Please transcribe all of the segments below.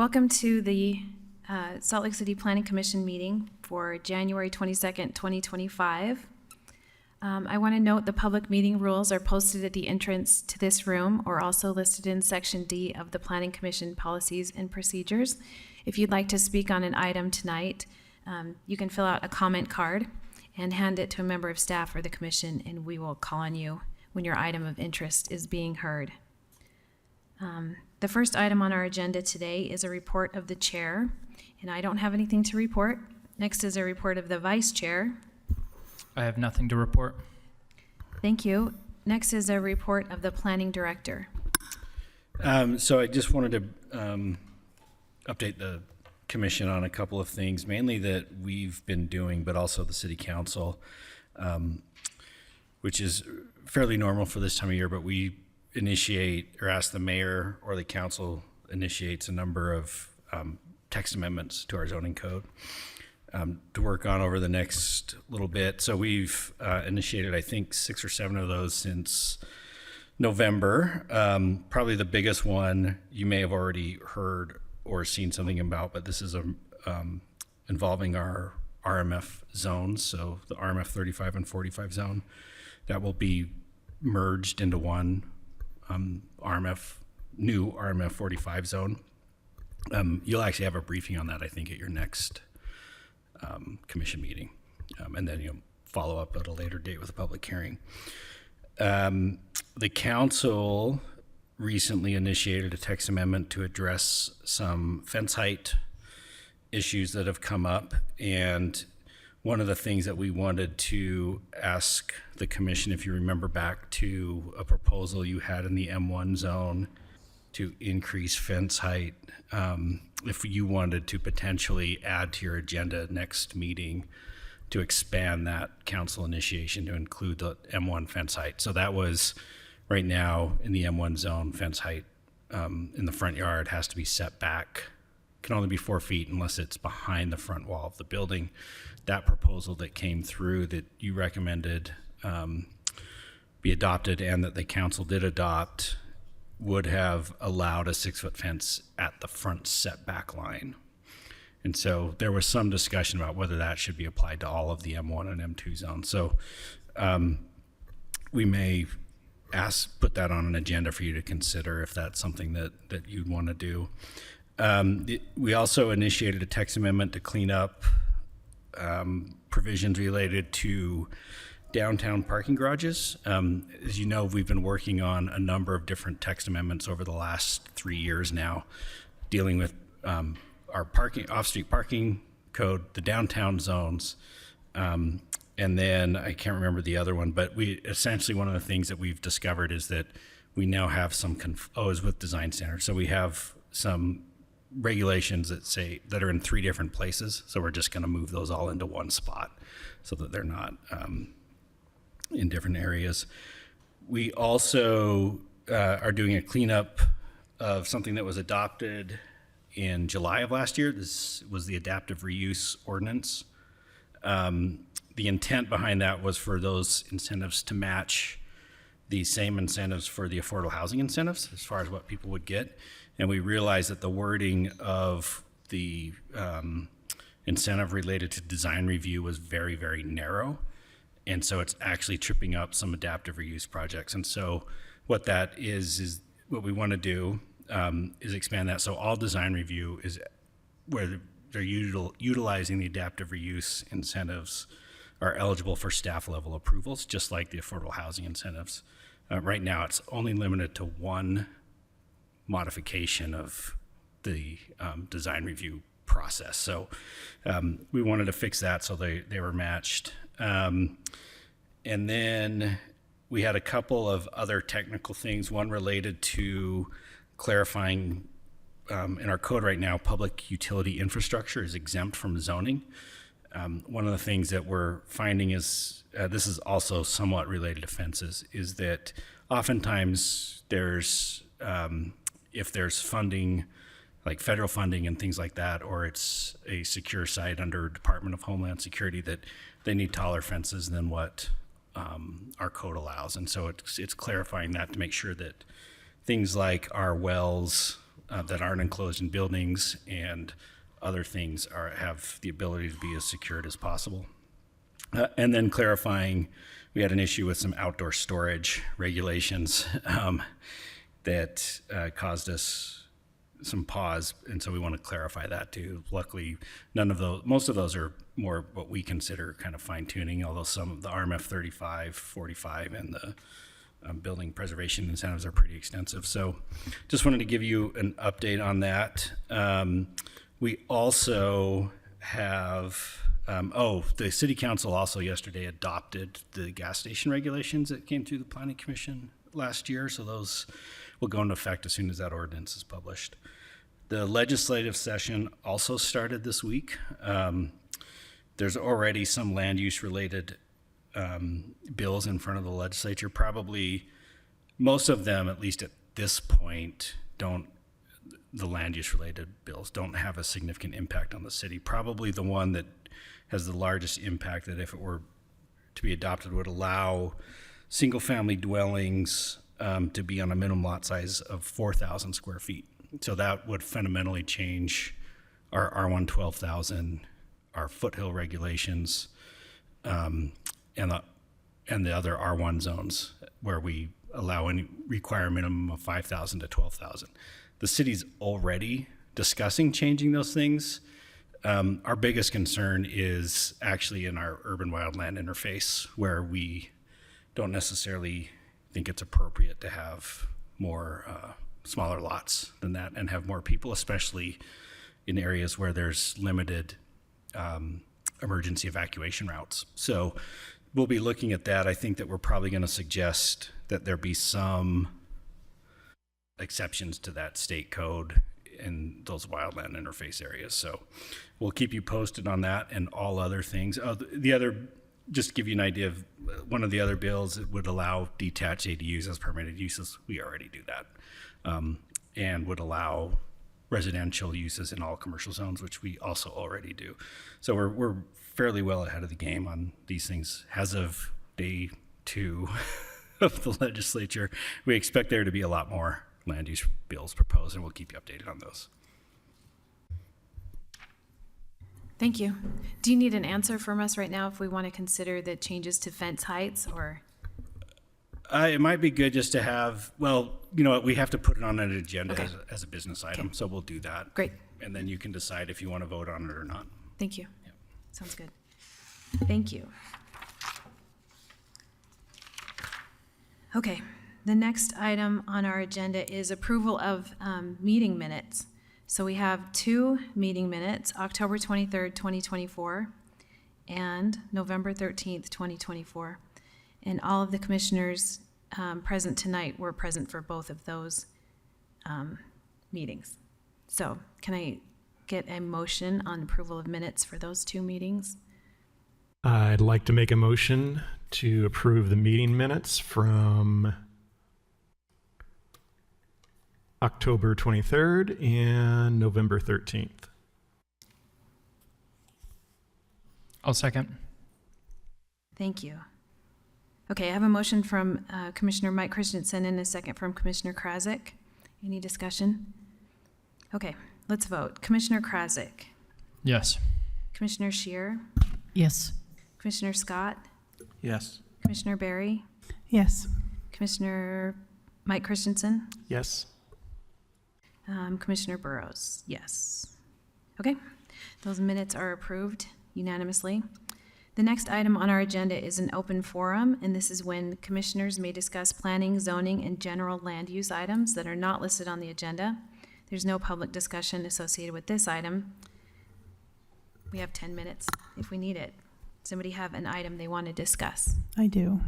Welcome to the Salt Lake City Planning Commission meeting for January 22nd, 2025. I want to note the public meeting rules are posted at the entrance to this room or also listed in Section D of the Planning Commission Policies and Procedures. If you'd like to speak on an item tonight, you can fill out a comment card and hand it to a member of staff or the commission, and we will call on you when your item of interest is being heard. The first item on our agenda today is a report of the chair, and I don't have anything to report. Next is a report of the vice chair. I have nothing to report. Thank you. Next is a report of the planning director. So I just wanted to update the commission on a couple of things, mainly that we've been doing, but also the city council, which is fairly normal for this time of year, but we initiate or ask the mayor or the council initiates a number of text amendments to our zoning code to work on over the next little bit. So we've initiated, I think, 6 or 7 of those since November. Probably the biggest one you may have already heard or seen something about, but this is involving our RMF zones. So the RMF 35 and 45 zone that will be merged into one new RMF 45 zone. You'll actually have a briefing on that, I think, at your next commission meeting, and then you'll follow up at a later date with a public hearing. The council recently initiated a text amendment to address some fence height issues that have come up, and one of the things that we wanted to ask the commission, if you remember back to a proposal you had in the M1 zone to increase fence height, if you wanted to potentially add to your agenda next meeting to expand that council initiation to include the M1 fence height. So that was right now in the M1 zone, fence height in the front yard has to be set back, can only be 4 feet unless it's behind the front wall of the building. That proposal that came through that you recommended be adopted and that the council did adopt would have allowed a 6-foot fence at the front setback line. And so there was some discussion about whether that should be applied to all of the M1 and M2 zones. So we may put that on an agenda for you to consider if that's something that you'd want to do. We also initiated a text amendment to clean up provisions related to downtown parking garages. As you know, we've been working on a number of different text amendments over the last 3 years now, dealing with our off-street parking code, the downtown zones, and then I can't remember the other one, but we essentially, one of the things that we've discovered is that we now have some, is with design standards. So we have some regulations that are in 3 different places. So we're just going to move those all into one spot so that they're not in different areas. We also are doing a cleanup of something that was adopted in July of last year. This was the adaptive reuse ordinance. The intent behind that was for those incentives to match the same incentives for the affordable housing incentives as far as what people would get. And we realized that the wording of the incentive related to design review was very, very narrow. And so it's actually tripping up some adaptive reuse projects. And so what that is what we want to do is expand that. So all design review is where they're utilizing the adaptive reuse incentives are eligible for staff level approvals, just like the affordable housing incentives. Right now, it's only limited to one modification of the design review process. So we wanted to fix that so they were matched. And then we had a couple of other technical things, one related to clarifying in our code right now, public utility infrastructure is exempt from zoning. One of the things that we're finding is, this is also somewhat related to fences, is that oftentimes there's, if there's funding, like federal funding and things like that, or it's a secure site under Department of Homeland Security, that they need taller fences than what our code allows. And so it's clarifying that to make sure that things like our wells that aren't enclosed in buildings and other things have the ability to be as secured as possible. And then clarifying, we had an issue with some outdoor storage regulations that caused us some pause, and so we want to clarify that too. Luckily, most of those are more what we consider kind of fine tuning, although some of the RMF 35, 45, and the building preservation incentives are pretty extensive. So just wanted to give you an update on that. We also have, the city council also yesterday adopted the gas station regulations that came through the planning commission last year. So those will go into effect as soon as that ordinance is published. The legislative session also started this week. There's already some land use related bills in front of the legislature. Probably most of them, at least at this point, the land use related bills don't have a significant impact on the city. Probably the one that has the largest impact, that if it were to be adopted, would allow single family dwellings to be on a minimum lot size of 4,000 square feet. So that would fundamentally change our R1 12,000, our foothill regulations, and the other R1 zones where we require a minimum of 5,000 to 12,000. The city's already discussing changing those things. Our biggest concern is actually in our urban wildland interface, where we don't necessarily think it's appropriate to have more smaller lots than that and have more people, especially in areas where there's limited emergency evacuation routes. So we'll be looking at that. I think that we're probably going to suggest that there be some exceptions to that state code in those wildland interface areas. So we'll keep you posted on that and all other things. Just to give you an idea of one of the other bills, it would allow detached ADUs as permitted uses. We already do that. And would allow residential uses in all commercial zones, which we also already do. So we're fairly well ahead of the game on these things. As of day 2 of the legislature, we expect there to be a lot more land use bills proposed, and we'll keep you updated on those. Thank you. Do you need an answer from us right now if we want to consider the changes to fence heights, or? It might be good just to have, we have to put it on an agenda Okay. as a business item, so we'll do that. Great. And then you can decide if you want to vote on it or not. Thank you. Yep. Sounds good. Thank you. Okay, the next item on our agenda is approval of meeting minutes. So we have 2 meeting minutes, October 23rd, 2024, and November 13th, 2024. And all of the commissioners present tonight were present for both of those meetings. So can I get a motion on approval of minutes for those 2 meetings? I'd like to make a motion to approve the meeting minutes from October 23rd and November 13th. I'll second. Thank you. Okay, I have a motion from Commissioner Mike Christensen and a second from Commissioner Krasik. Any discussion? Okay, let's vote. Commissioner Krasik, Yes. Commissioner Scheer, Yes. Commissioner Scott, Yes. Commissioner Barry, Yes. Commissioner Mike Christensen, Yes. Commissioner Burrows, yes. Okay, those minutes are approved unanimously. The next item on our agenda is an open forum, and this is when commissioners may discuss planning, zoning, and general land use items that are not listed on the agenda. There's no public discussion associated with this item. We have 10 minutes if we need it. Somebody have an item they want to discuss? I do.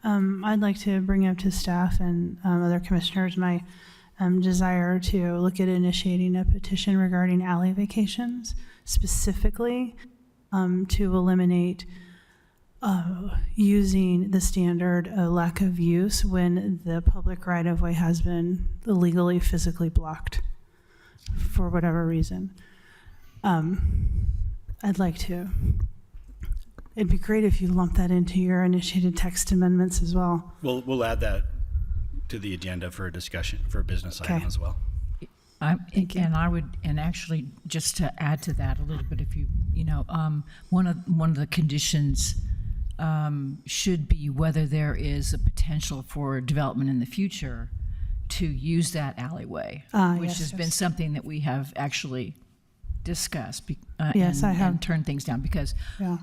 I'd like to bring up to staff and other commissioners my desire to look at initiating a petition regarding alley vacations, specifically to eliminate using the standard lack of use when the public right-of-way has been illegally physically blocked for whatever reason. I'd like to. It'd be great if you lump that into your initiated text amendments as well. We'll add that to the agenda for a discussion, for a business item Okay. as well. Thank you. And I would, and actually, just to add to that a little bit, if one of the conditions should be whether there is a potential for development in the future to use that alleyway, which Yes, has been yes. something that we have actually discussed. Yes, I have. And turned things down because Yeah.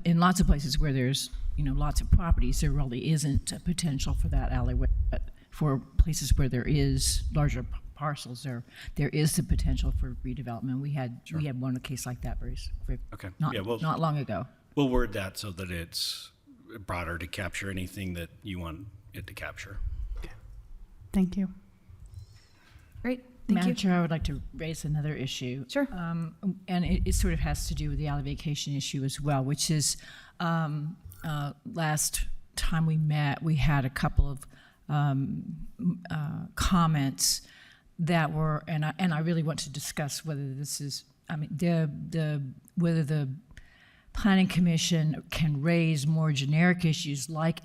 in lots of places where there's lots of properties, there really isn't a potential for that alleyway. But for places where there is larger parcels, there is the potential for redevelopment. We had one case like that very Okay. not Yeah, well- not long ago. We'll word that so that it's broader to capture anything that you want it to capture. Thank you. Great, thank Madam you. Chair, I would like to raise another issue. Sure. And it sort of has to do with the alley vacation issue as well, which is last time we met, we had a couple of comments that were, and I really want to discuss whether this is, whether the Planning Commission can raise more generic issues like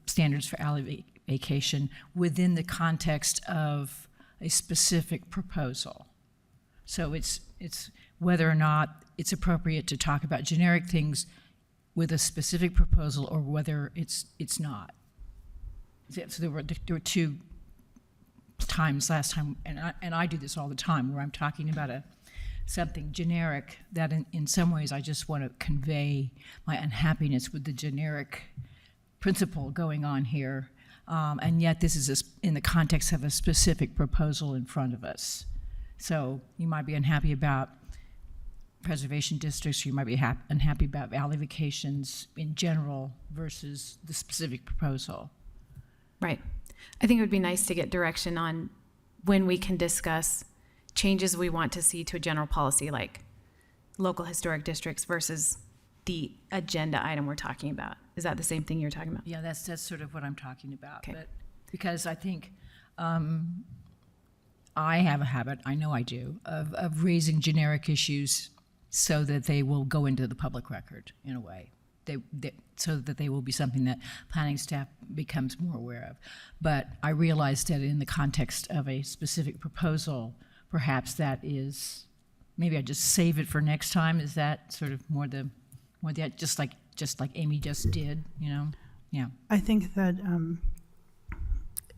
standards for alley vacation within the context of a specific proposal. So it's whether or not it's appropriate to talk about generic things with a specific proposal or whether it's not. So there were two times last time, and I do this all the time, where I'm talking about something generic that in some ways I just want to convey my unhappiness with the generic principle going on here. And yet this is in the context of a specific proposal in front of us. So you might be unhappy about preservation districts, you might be unhappy about alley vacations in general versus the specific proposal. Right. I think it would be nice to get direction on when we can discuss changes we want to see to a general policy like local historic districts versus the agenda item we're talking about. Is that the same thing you're talking about? Yeah, that's sort of what I'm talking about. Okay. But because I think I have a habit, I know I do, of raising generic issues so that they will go into the public record in a way. So that they will be something that planning staff becomes more aware of. But I realize that in the context of a specific proposal, perhaps that is, maybe I just save it for next time. Is that sort of more the just like Amy just did, Yeah. I think that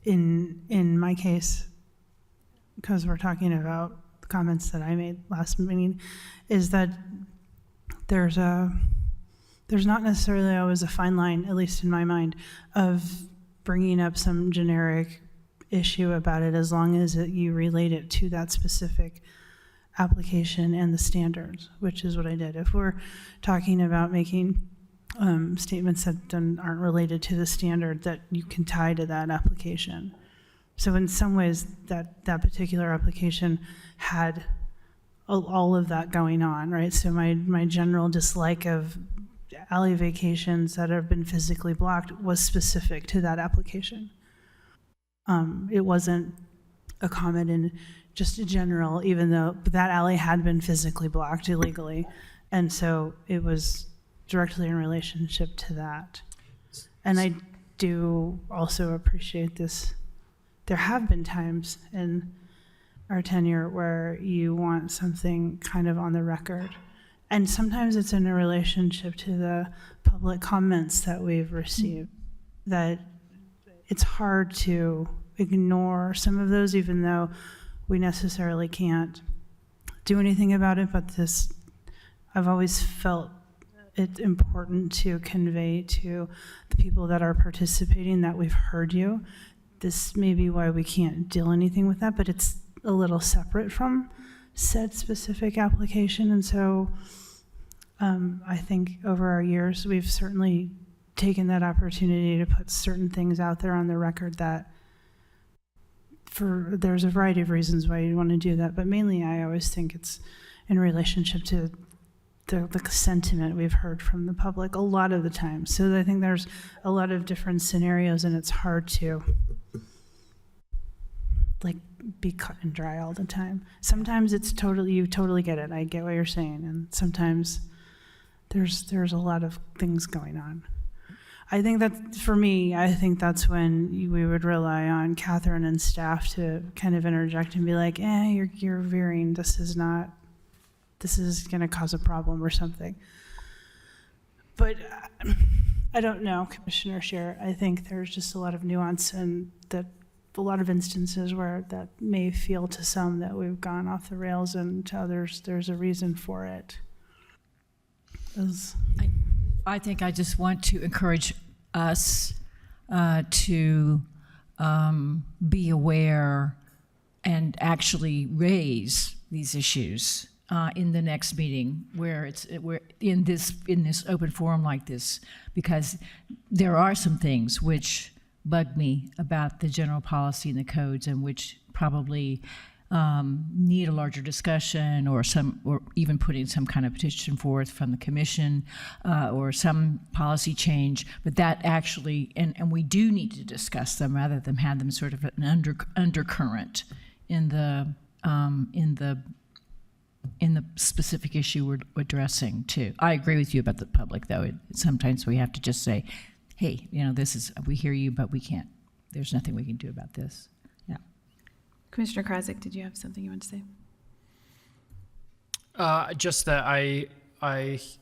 in my case, because we're talking about the comments that I made last meeting, is that there's not necessarily always a fine line, at least in my mind, of bringing up some generic issue about it as long as you relate it to that specific application and the standards, which is what I did. If we're talking about making statements that aren't related to the standard that you can tie to that application. So in some ways, that particular application had all of that going on, right? So my general dislike of alley vacations that have been physically blocked was specific to that application. It wasn't a comment in just a general, even though that alley had been physically blocked illegally. And so it was directly in relationship to that. And I do also appreciate this. There have been times in our tenure where you want something kind of on the record. And sometimes it's in a relationship to the public comments that we've received, that it's hard to ignore some of those, even though we necessarily can't do anything about it. But I've always felt it's important to convey to the people that are participating that we've heard you. This may be why we can't do anything with that, but it's a little separate from said specific application. And so I think over our years, we've certainly taken that opportunity to put certain things out there on the record that there's a variety of reasons why you want to do that, but mainly I always think it's in relationship to the sentiment we've heard from the public a lot of the time. So I think there's a lot of different scenarios and it's hard to be cut and dry all the time. Sometimes you totally get it. I get what you're saying. And sometimes there's a lot of things going on. I think that for me, I think that's when we would rely on Catherine and staff to kind of interject and be like, you're veering. This is going to cause a problem or something. But I don't know, Commissioner Scheer. I think there's just a lot of nuance and that a lot of instances where that may feel to some that we've gone off the rails, and to others there's a reason for it. I think I just want to encourage us to be aware and actually raise these issues in the next meeting, where we're in this open forum like this, because there are some things which bug me about the general policy and the codes, and which probably need a larger discussion, or even putting some kind of petition forth from the commission, or some policy change. But that actually, and we do need to discuss them rather than have them sort of an undercurrent in the specific issue we're addressing too. I agree with you about the public, though. Sometimes we have to just say, hey, we hear you, but we can't. There's nothing we can do about this. Yeah. Commissioner Krasik, did you have something you want to say? Just that I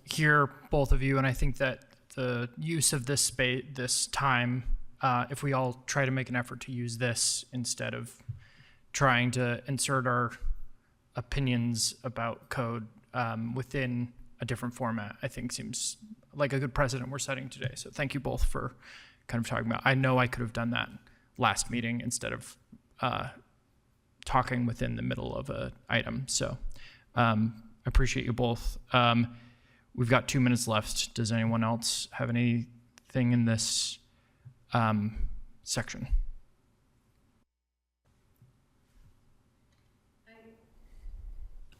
hear both of you, and I think that the use of this time, if we all try to make an effort to use this instead of trying to insert our opinions about code within a different format, I think seems like a good precedent we're setting today. So thank you both for kind of talking about. I know I could have done that last meeting instead of talking within the middle of an item. So I appreciate you both. We've got 2 minutes left. Does anyone else have anything in this section?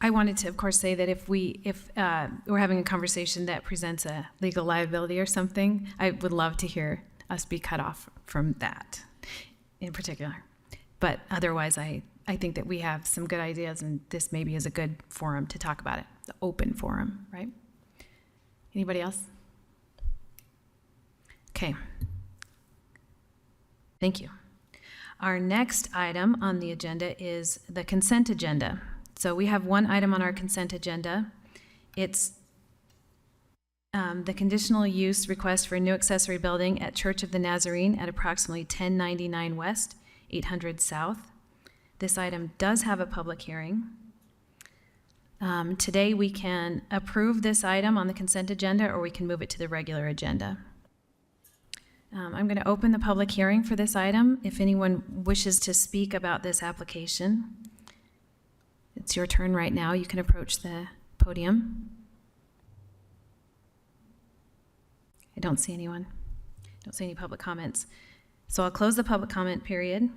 I wanted to, of course, say that if we're having a conversation that presents a legal liability or something, I would love to hear us be cut off from that in particular. But otherwise, I think that we have some good ideas, and this maybe is a good forum to talk about it, the open forum, right? Anybody else? Okay. Thank you. Our next item on the agenda is the consent agenda. So we have one item on our consent agenda. It's the conditional use request for a new accessory building at Church of the Nazarene at approximately 1099 West, 800 South. This item does have a public hearing. Today we can approve this item on the consent agenda, or we can move it to the regular agenda. I'm going to open the public hearing for this item. If anyone wishes to speak about this application, it's your turn right now. You can approach the podium. I don't see anyone. Don't see any public comments. So I'll close the public comment period.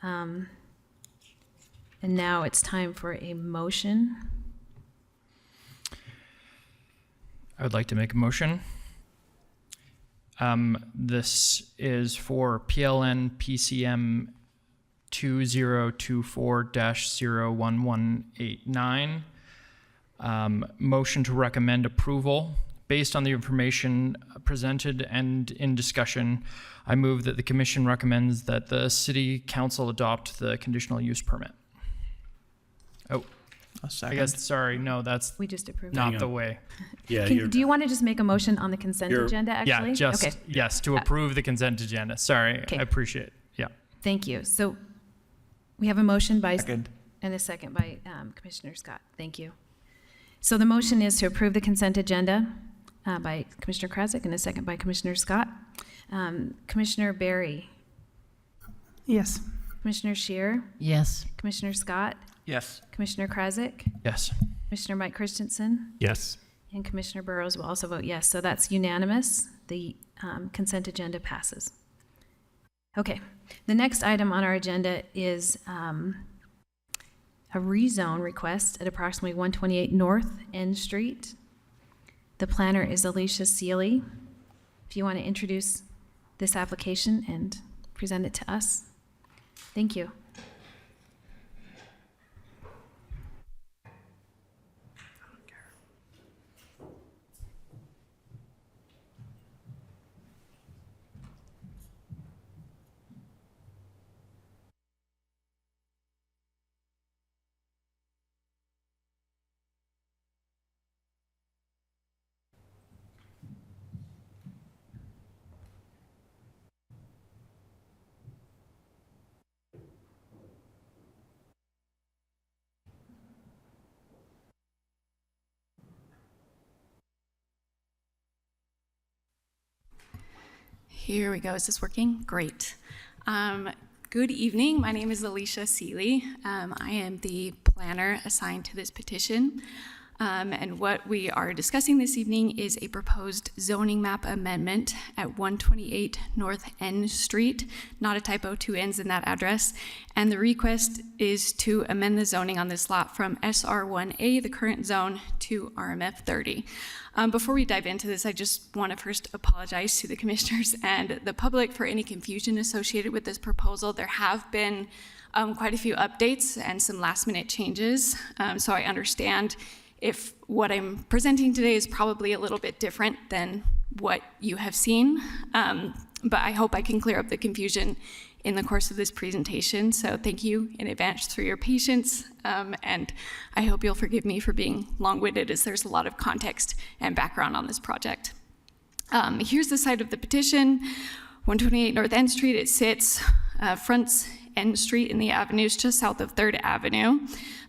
And now it's time for a motion. I would like to make a motion. This is for PLN PCM 2024-01189. Motion to recommend approval. Based on the information presented and in discussion, I move that the commission recommends that the city council adopt the conditional use permit. Oh, I guess, sorry, no, that's We just approved. not Hang the on. way. Yeah, Do you want to just make a motion on the consent agenda, actually? Yeah, just, Okay, yes, to approve the consent agenda. Sorry, Okay. I appreciate it. Yeah. thank you. So we have a motion by, Second. and a second by Commissioner Scott. Thank you. So the motion is to approve the consent agenda by Commissioner Krasik and a second by Commissioner Scott. Commissioner Barry, Yes. Commissioner Scheer, Yes. Commissioner Scott, Yes. Commissioner Krasik, Yes. Commissioner Mike Christensen, Yes. and Commissioner Burrows will also vote yes. So that's unanimous. The consent agenda passes. Okay, the next item on our agenda is a rezone request at approximately 128 North End Street. The planner is Alicia Seeley. If you want to introduce this application and present it to us. Thank you. Here we go. Is this working? Great. Good evening. My name is Alicia Seeley. I am the planner assigned to this petition. And what we are discussing this evening is a proposed zoning map amendment at 128 North N Street, not a typo, 2 N's in that address. And the request is to amend the zoning on this lot from SR1A, the current zone, to RMF 30. Before we dive into this, I just want to first apologize to the commissioners and the public for any confusion associated with this proposal. There have been quite a few updates and some last-minute changes, so I understand if what I'm presenting today is probably a little bit different than what you have seen, but I hope I can clear up the confusion in the course of this presentation. So thank you in advance for your patience, and I hope you'll forgive me for being long-winded, as there's a lot of context and background on this project. Here's the site of the petition, 128 North N Street. It sits fronts N Street in the avenues just south of 3rd Avenue.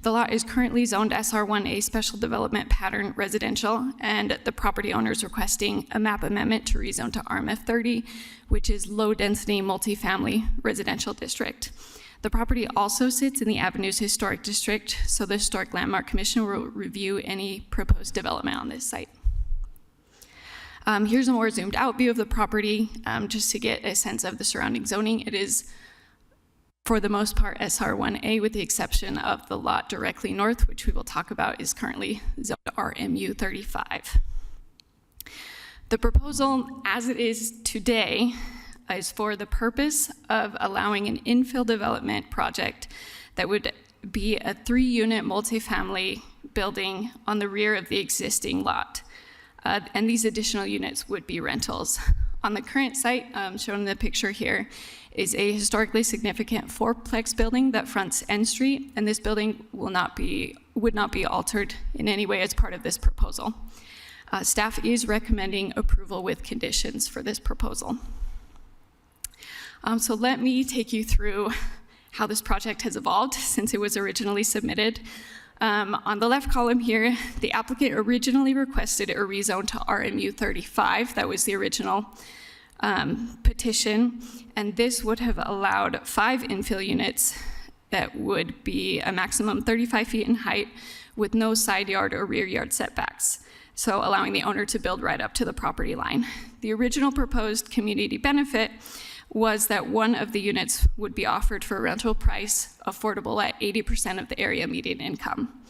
The lot is currently zoned SR1A Special Development Pattern Residential, and the property owner is requesting a map amendment to rezone to RMF 30, which is low-density multifamily residential district. The property also sits in the Avenues Historic District, so the Historic Landmark Commission will review any proposed development on this site. Here's a more zoomed out view of the property, just to get a sense of the surrounding zoning. It is, for the most part, SR1A, with the exception of the lot directly north, which we will talk about, is currently zoned RMU 35. The proposal, as it is today, is for the purpose of allowing an infill development project that would be a 3-unit multifamily building on the rear of the existing lot. And these additional units would be rentals. On the current site, shown in the picture here, is a historically significant 4-plex building that fronts N Street, and this building would not be altered in any way as part of this proposal. Staff is recommending approval with conditions for this proposal. So let me take you through how this project has evolved since it was originally submitted. On the left column here, the applicant originally requested a rezone to RMU 35. That was the original petition, and this would have allowed 5 infill units that would be a maximum 35 feet in height with no side yard or rear yard setbacks, so allowing the owner to build right up to the property line. The original proposed community benefit was that one of the units would be offered for a rental price affordable at 80% of the area median income.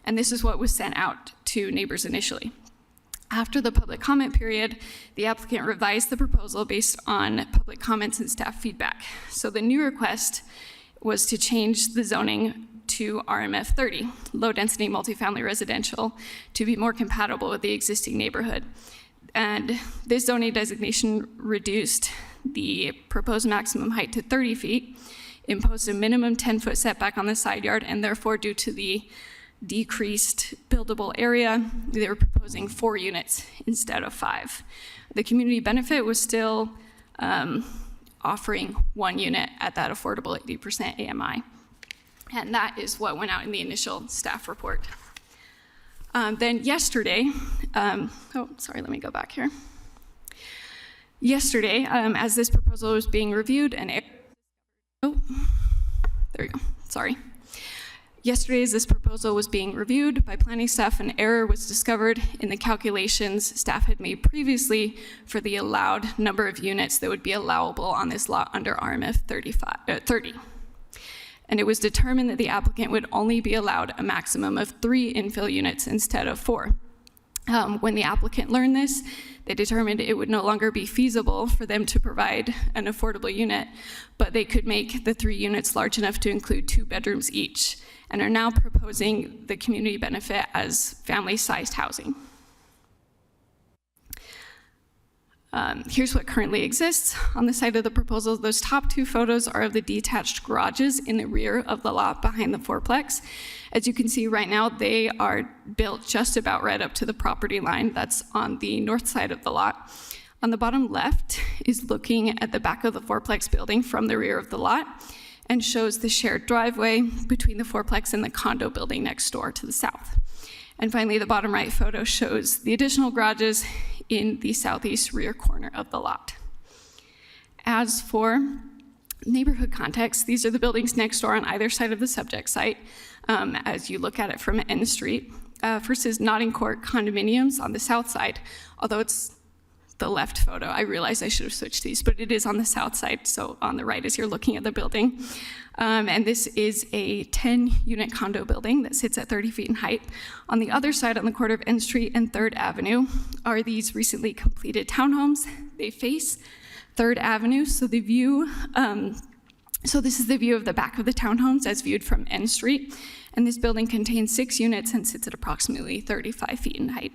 And this is what was sent out to neighbors initially. After the public comment period, the applicant revised the proposal based on public comments and staff feedback. So the new request was to change the zoning to RMF 30, low density multifamily residential, to be more compatible with the existing neighborhood. And this zoning designation reduced the proposed maximum height to 30 feet, imposed a minimum 10-foot setback on the side yard, and therefore, due to the decreased buildable area, they were proposing 4 units instead of 5. The community benefit was still offering 1 unit at that affordable 80% AMI. And that is what went out in the initial staff report. Then yesterday, let me go back here. Yesterday, as this proposal was being reviewed, Yesterday, as this proposal was being reviewed by planning staff, an error was discovered in the calculations staff had made previously for the allowed number of units that would be allowable on this lot under RMF 30. And it was determined that the applicant would only be allowed a maximum of 3 infill units instead of 4. When the applicant learned this, they determined it would no longer be feasible for them to provide an affordable unit, but they could make the 3 units large enough to include 2 bedrooms each, and are now proposing the community benefit as family-sized housing. Here's what currently exists on the site of the proposal. Those top 2 photos are of the detached garages in the rear of the lot behind the 4-plex. As you can see right now, they are built just about right up to the property line. That's on the north side of the lot. On the bottom left is looking at the back of the 4-plex building from the rear of the lot, and shows the shared driveway between the 4-plex and the condo building next door to the south. And finally, the bottom right photo shows the additional garages in the southeast rear corner of the lot. As for neighborhood context, these are the buildings next door on either side of the subject site as you look at it from N Street. First is Notting Court condominiums on the south side, although it's the left photo. I realize I should have switched these, but it is on the south side, so on the right as you're looking at the building. And this is a 10-unit condo building that sits at 30 feet in height. On the other side, on the corner of N Street and 3rd Avenue, are these recently completed townhomes. They face 3rd Avenue, so the view, so this is the view of the back of the townhomes as viewed from N Street. And this building contains 6 units and sits at approximately 35 feet in height.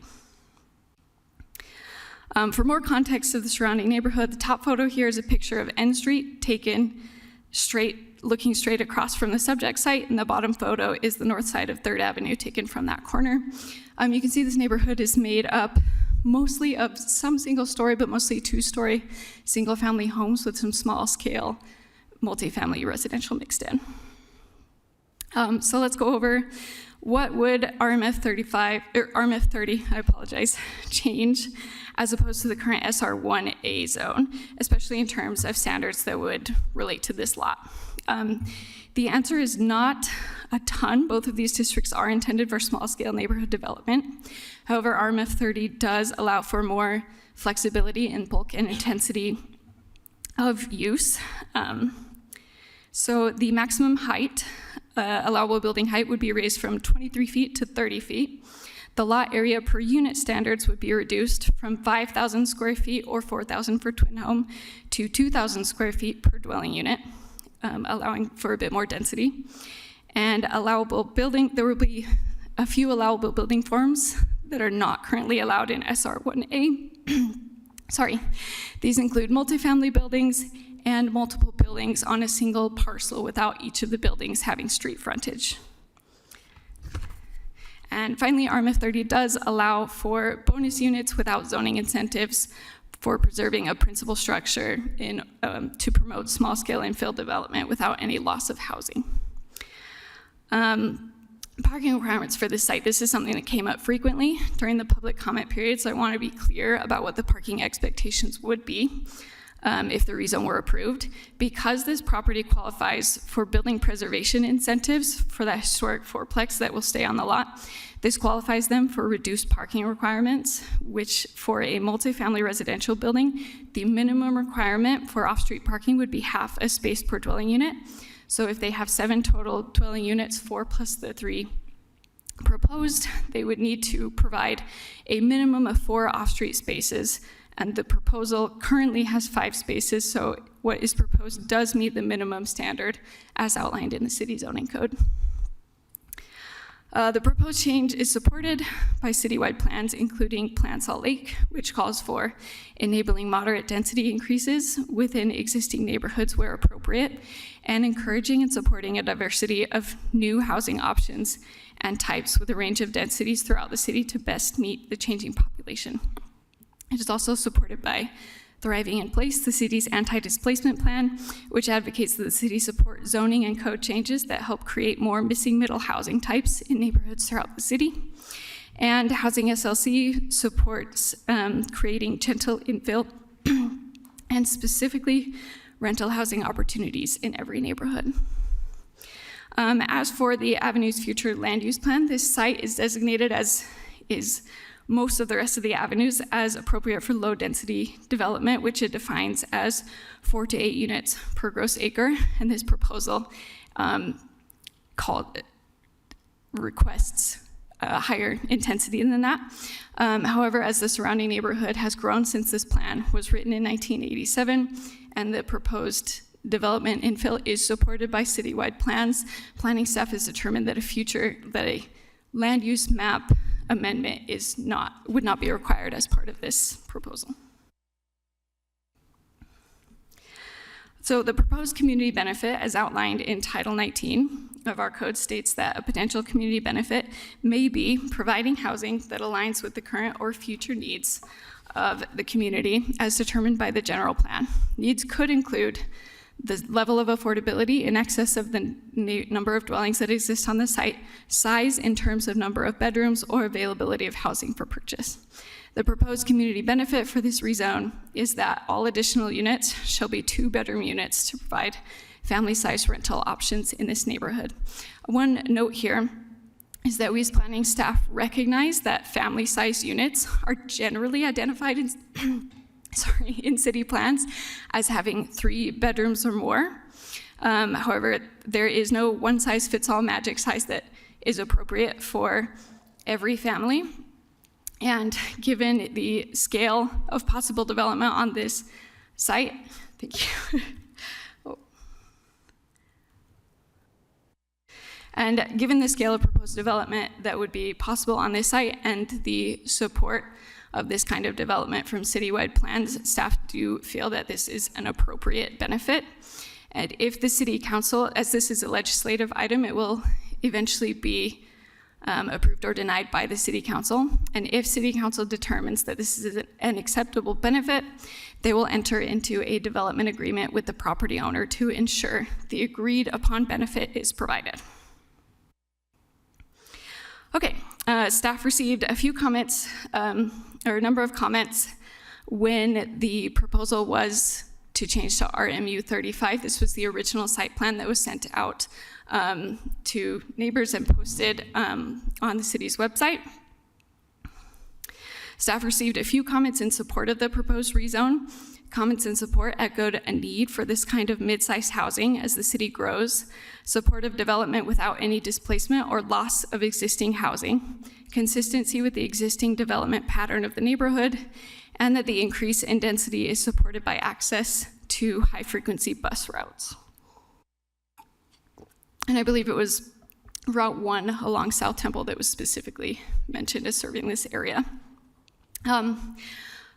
For more context of the surrounding neighborhood, the top photo here is a picture of N Street taken looking straight across from the subject site, and the bottom photo is the north side of 3rd Avenue taken from that corner. You can see this neighborhood is made up mostly of some single-story, but mostly 2-story single-family homes with some small-scale multifamily residential mixed in. So let's go over what would RMF 30, I apologize, change as opposed to the current SR1A zone, especially in terms of standards that would relate to this lot. The answer is not a ton. Both of these districts are intended for small-scale neighborhood development. However, RMF 30 does allow for more flexibility in bulk and intensity of use. So the maximum height, allowable building height, would be raised from 23 feet to 30 feet. The lot area per unit standards would be reduced from 5,000 square feet or 4,000 for twin home to 2,000 square feet per dwelling unit, allowing for a bit more density. And allowable building, there will be a few allowable building forms that are not currently allowed in SR1A. Sorry, these include multifamily buildings and multiple buildings on a single parcel without each of the buildings having street frontage. And finally, RMF 30 does allow for bonus units without zoning incentives for preserving a principal structure to promote small-scale infill development without any loss of housing. Parking requirements for this site. This is something that came up frequently during the public comment period, so I want to be clear about what the parking expectations would be if the rezone were approved. Because this property qualifies for building preservation incentives for that historic fourplex that will stay on the lot, this qualifies them for reduced parking requirements, which for a multifamily residential building, the minimum requirement for off-street parking would be half a space per dwelling unit. So if they have 7 total dwelling units, 4 plus the 3 proposed, they would need to provide a minimum of 4 off-street spaces. And the proposal currently has 5 spaces, so what is proposed does meet the minimum standard as outlined in the city zoning code. The proposed change is supported by citywide plans, including Plan Salt Lake, which calls for enabling moderate density increases within existing neighborhoods where appropriate, and encouraging and supporting a diversity of new housing options and types with a range of densities throughout the city to best meet the changing population. It is also supported by Thriving in Place, the city's anti-displacement plan, which advocates that the city support zoning and code changes that help create more missing middle housing types in neighborhoods throughout the city. And Housing SLC supports creating gentle infill and specifically rental housing opportunities in every neighborhood. As for the Avenue's future land use plan, this site is designated as is most of the rest of the avenues as appropriate for low density development, which it defines as 4 to 8 units per gross acre. And this proposal requests a higher intensity than that. However, as the surrounding neighborhood has grown since this plan was written in 1987, and the proposed development infill is supported by citywide plans, planning staff has determined that a land use map amendment would not be required as part of this proposal. So the proposed community benefit, as outlined in Title 19 of our code, states that a potential community benefit may be providing housing that aligns with the current or future needs of the community as determined by the general plan. Needs could include the level of affordability in excess of the number of dwellings that exist on the site, size in terms of number of bedrooms, or availability of housing for purchase. The proposed community benefit for this rezone is that all additional units shall be 2-bedroom units to provide family-sized rental options in this neighborhood. One note here is that we as planning staff recognize that family-sized units are generally identified in, in city plans as having 3 bedrooms or more. However, there is no one-size-fits-all magic size that is appropriate for every family. And given the scale of possible development on this site, thank you. And given the scale of proposed development that would be possible on this site and the support of this kind of development from citywide plans, staff do feel that this is an appropriate benefit. And if the city council, as this is a legislative item, it will eventually be approved or denied by the city council. And if city council determines that this is an acceptable benefit, they will enter into a development agreement with the property owner to ensure the agreed upon benefit is provided. Okay, staff received a few comments, or a number of comments when the proposal was to change to RMU 35. This was the original site plan that was sent out to neighbors and posted on the city's website. Staff received a few comments in support of the proposed rezone. Comments in support echoed a need for this kind of mid-sized housing as the city grows, support of development without any displacement or loss of existing housing, consistency with the existing development pattern of the neighborhood, and that the increase in density is supported by access to high-frequency bus routes. And I believe it was Route 1 along South Temple that was specifically mentioned as serving this area.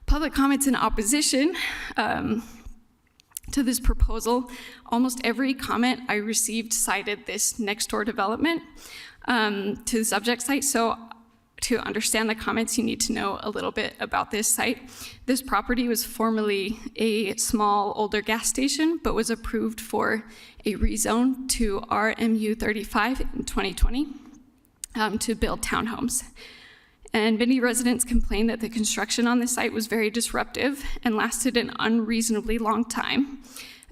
Public comments in opposition to this proposal, almost every comment I received cited this next door development to the subject site. So to understand the comments, you need to know a little bit about this site. This property was formerly a small, older gas station, but was approved for a rezone to RMU 35 in 2020 to build townhomes. And many residents complained that the construction on the site was very disruptive and lasted an unreasonably long time,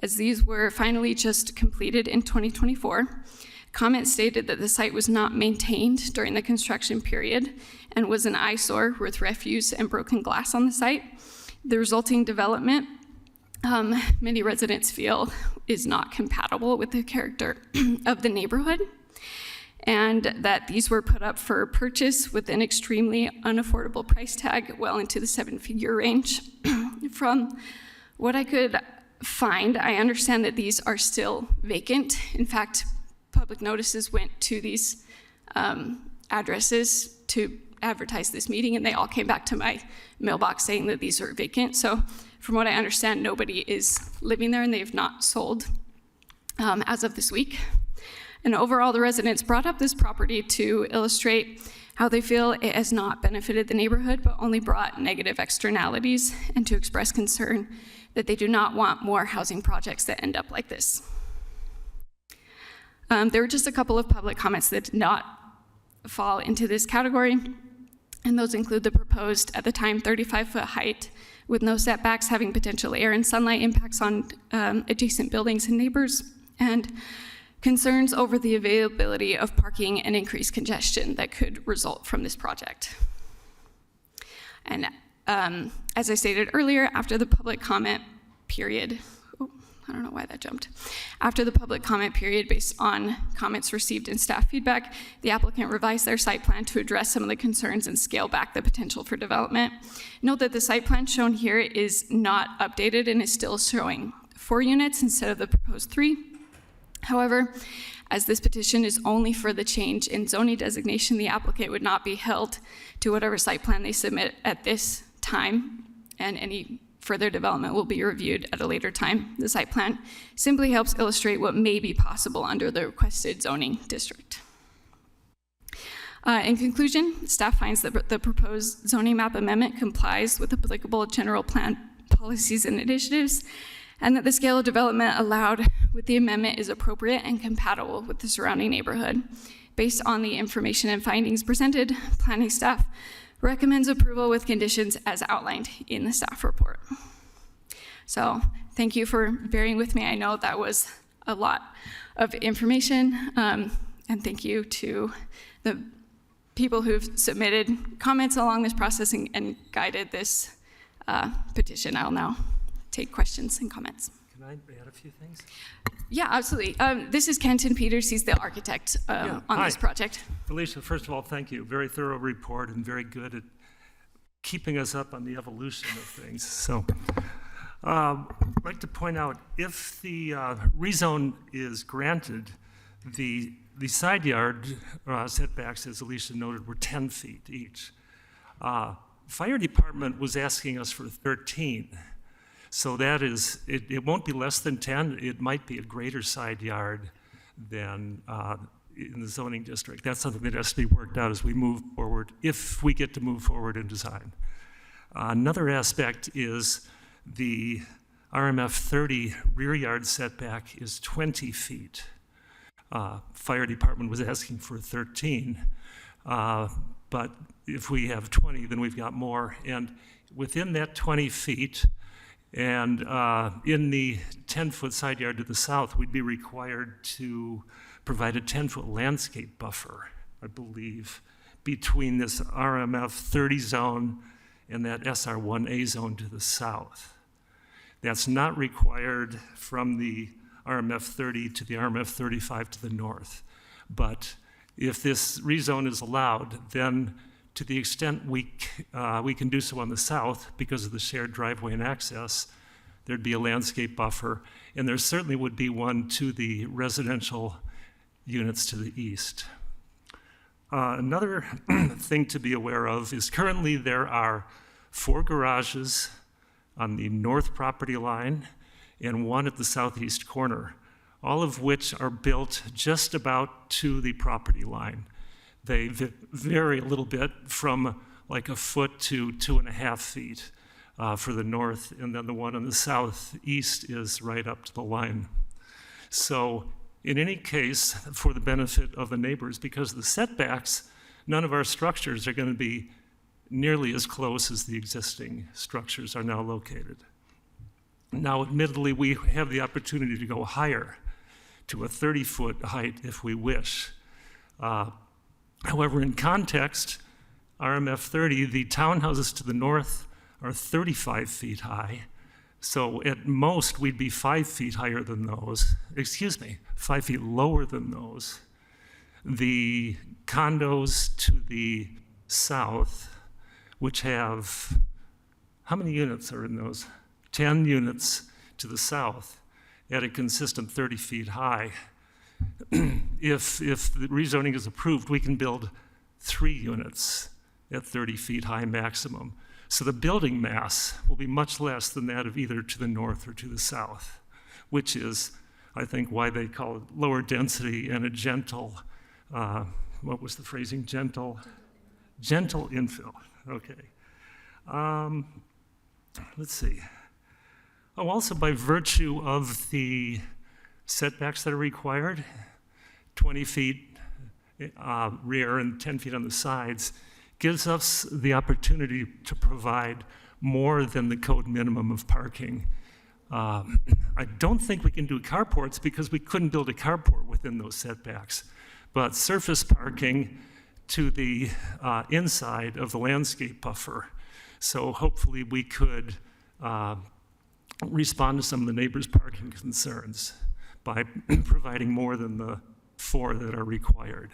as these were finally just completed in 2024. Comments stated that the site was not maintained during the construction period and was an eyesore with refuse and broken glass on the site. The resulting development, many residents feel, is not compatible with the character of the neighborhood, and that these were put up for purchase with an extremely unaffordable price tag, well into the 7-figure range. From what I could find, I understand that these are still vacant. In fact, public notices went to these addresses to advertise this meeting, and they all came back to my mailbox saying that these are vacant. So from what I understand, nobody is living there, and they have not sold as of this week. And overall, the residents brought up this property to illustrate how they feel it has not benefited the neighborhood, but only brought negative externalities, and to express concern that they do not want more housing projects that end up like this. There were just a couple of public comments that did not fall into this category, and those include the proposed, at the time, 35-foot height with no setbacks, having potential air and sunlight impacts on adjacent buildings and neighbors, and concerns over the availability of parking and increased congestion that could result from this project. And as I stated earlier, after the public comment period, I don't know why that jumped. After the public comment period, based on comments received in staff feedback, the applicant revised their site plan to address some of the concerns and scale back the potential for development. Note that the site plan shown here is not updated and is still showing 4 units instead of the proposed 3. However, as this petition is only for the change in zoning designation, the applicant would not be held to whatever site plan they submit at this time, and any further development will be reviewed at a later time. The site plan simply helps illustrate what may be possible under the requested zoning district. In conclusion, staff finds that the proposed zoning map amendment complies with applicable general plan policies and initiatives, and that the scale of development allowed with the amendment is appropriate and compatible with the surrounding neighborhood. Based on the information and findings presented, planning staff recommends approval with conditions as outlined in the staff report. So thank you for bearing with me. I know that was a lot of information, and thank you to the people who've submitted comments along this process and guided this petition. I'll now take questions and comments. Can I add a few things? Yeah, absolutely. This is Kenton Peters. He's the architect on this Hi. project. Alicia, first of all, thank you. Very thorough report and very good at keeping us up on the evolution of things. So I'd like to point out, if the rezone is granted, the side yard setbacks, as Alicia noted, were 10 feet each. Fire department was asking us for 13. So that is, it won't be less than 10. It might be a greater side yard than in the zoning district. That's something that has to be worked out as we move forward, if we get to move forward in design. Another aspect is the RMF 30 rear yard setback is 20 feet. Fire department was asking for 13. But if we have 20, then we've got more. And within that 20 feet, and in the 10-foot side yard to the south, we'd be required to provide a 10-foot landscape buffer, I believe, between this RMF 30 zone and that SR1A zone to the south. That's not required from the RMF 30 to the RMF 35 to the north. But if this rezone is allowed, then to the extent we can do so on the south because of the shared driveway and access, there'd be a landscape buffer, and there certainly would be one to the residential units to the east. Another thing to be aware of is currently there are 4 garages on the north property line and 1 at the southeast corner, all of which are built just about to the property line. They vary a little bit from like a foot to 2.5 feet for the north, and then the one on the southeast is right up to the line. So in any case, for the benefit of the neighbors, because of the setbacks, none of our structures are going to be nearly as close as the existing structures are now located. Now, admittedly, we have the opportunity to go higher to a 30-foot height if we wish. However, in context, RMF 30, the townhouses to the north are 35 feet high. So at most, we'd be 5 feet higher than those. 5 feet lower than those. The condos to the south, which have, how many units are in those? 10 units to the south at a consistent 30 feet high. If the rezoning is approved, we can build 3 units at 30 feet high maximum. So the building mass will be much less than that of either to the north or to the south, which is, I think, why they call it lower density and a gentle, what was the phrasing? Gentle infill. Okay. Let's see. Oh, also by virtue of the setbacks that are required, 20 feet rear and 10 feet on the sides, gives us the opportunity to provide more than the code minimum of parking. I don't think we can do carports because we couldn't build a carport within those setbacks, but surface parking to the inside of the landscape buffer. So hopefully we could respond to some of the neighbors' parking concerns by providing more than the 4 that are required.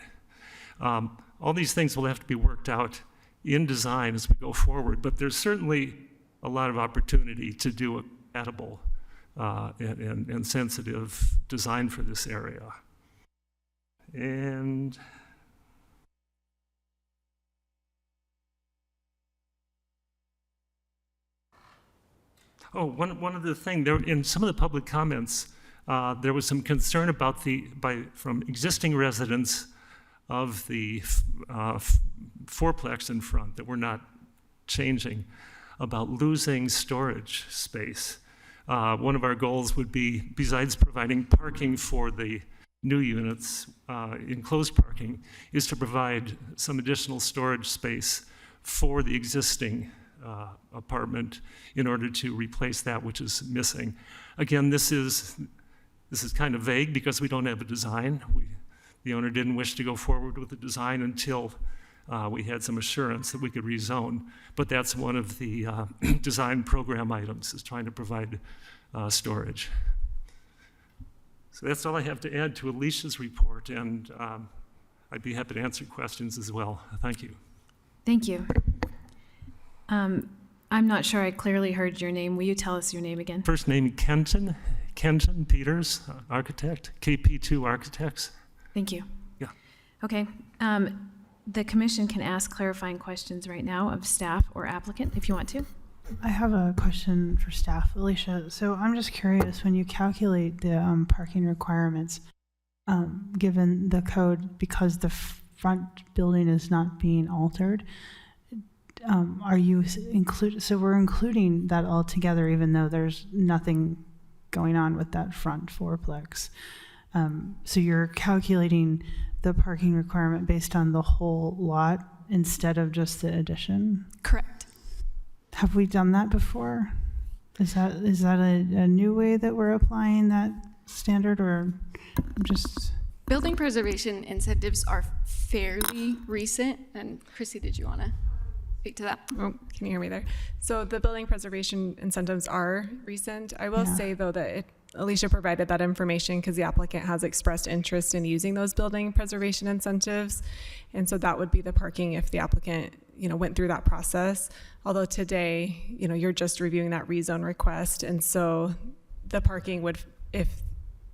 All these things will have to be worked out in design as we go forward, but there's certainly a lot of opportunity to do a compatible and sensitive design for this area. And oh, one other thing, there, in some of the public comments, there was some concern about from existing residents of the fourplex in front that we're not changing, about losing storage space. One of our goals would be, besides providing parking for the new units, enclosed parking, is to provide some additional storage space for the existing apartment in order to replace that which is missing. Again, this is kind of vague because we don't have a design. The owner didn't wish to go forward with the design until we had some assurance that we could rezone. But that's one of the design program items, is trying to provide storage. So that's all I have to add to Alicia's report, and I'd be happy to answer questions as well. Thank you. Thank you. I'm not sure I clearly heard your name. Will you tell us your name again? First name Kenton Peters, architect, KP2 Architects. Thank you. Yeah. Okay. The commission can ask clarifying questions right now of staff or applicant if you want to. I have a question for staff, Alicia. So I'm just curious, when you calculate the parking requirements, given the code, because the front building is not being altered, are you so we're including that all together, even though there's nothing going on with that front fourplex. So you're calculating the parking requirement based on the whole lot instead of just the addition? Correct. Have we done that before? Is that a new way that we're applying that standard, or just? Building preservation incentives are fairly recent. And Chrissy, did you want to speak to that? Oh, can you hear me there? So the building preservation incentives are recent. I will say, though, that Alicia provided that information because the applicant has expressed interest in using those building preservation incentives. And so that would be the parking if the applicant, went through that process. Although today, you're just reviewing that rezone request. And so the parking would, if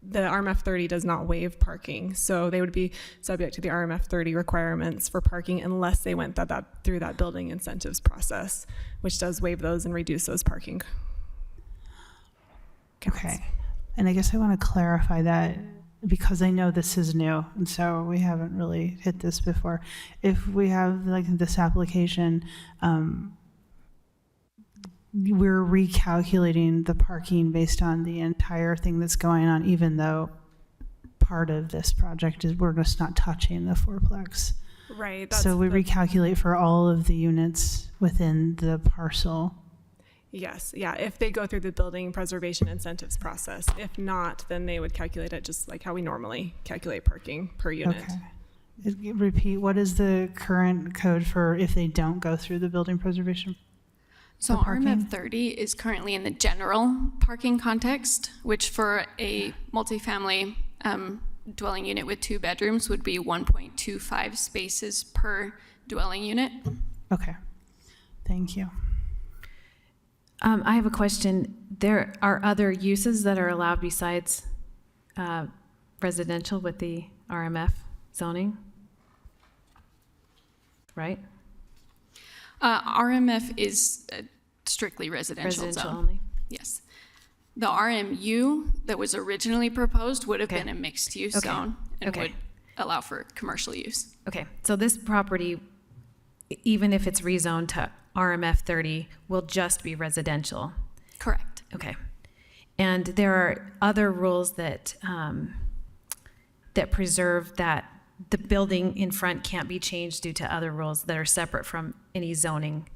the RMF 30 does not waive parking, so they would be subject to the RMF 30 requirements for parking unless they went through that building incentives process, which does waive those and reduce those parking counts. Okay. And I guess I want to clarify that because I know this is new, and so we haven't really hit this before. If we have this application, we're recalculating the parking based on the entire thing that's going on, even though part of this project is we're just not touching the fourplex. Right. So we recalculate for all of the units within the parcel. Yes. Yeah. If they go through the building preservation incentives process. If not, then they would calculate it just like how we normally calculate parking per unit. Okay. Repeat, what is the current code for if they don't go through the building preservation? So RMF 30 is currently in the general parking context, which for a multifamily dwelling unit with 2 bedrooms would be 1.25 spaces per dwelling unit. Okay. Thank you. I have a question. There are other uses that are allowed besides residential with the RMF zoning, right? RMF is strictly residential zone. Only? Yes. The RMU that was originally proposed would have Okay. been a mixed-use Okay. zone and Okay. would allow for commercial use. Okay, so this property, even if it's rezoned to RMF 30, will just be residential. Correct. Okay. And there are other rules that that preserve that the building in front can't be changed due to other rules that are separate from any zoning,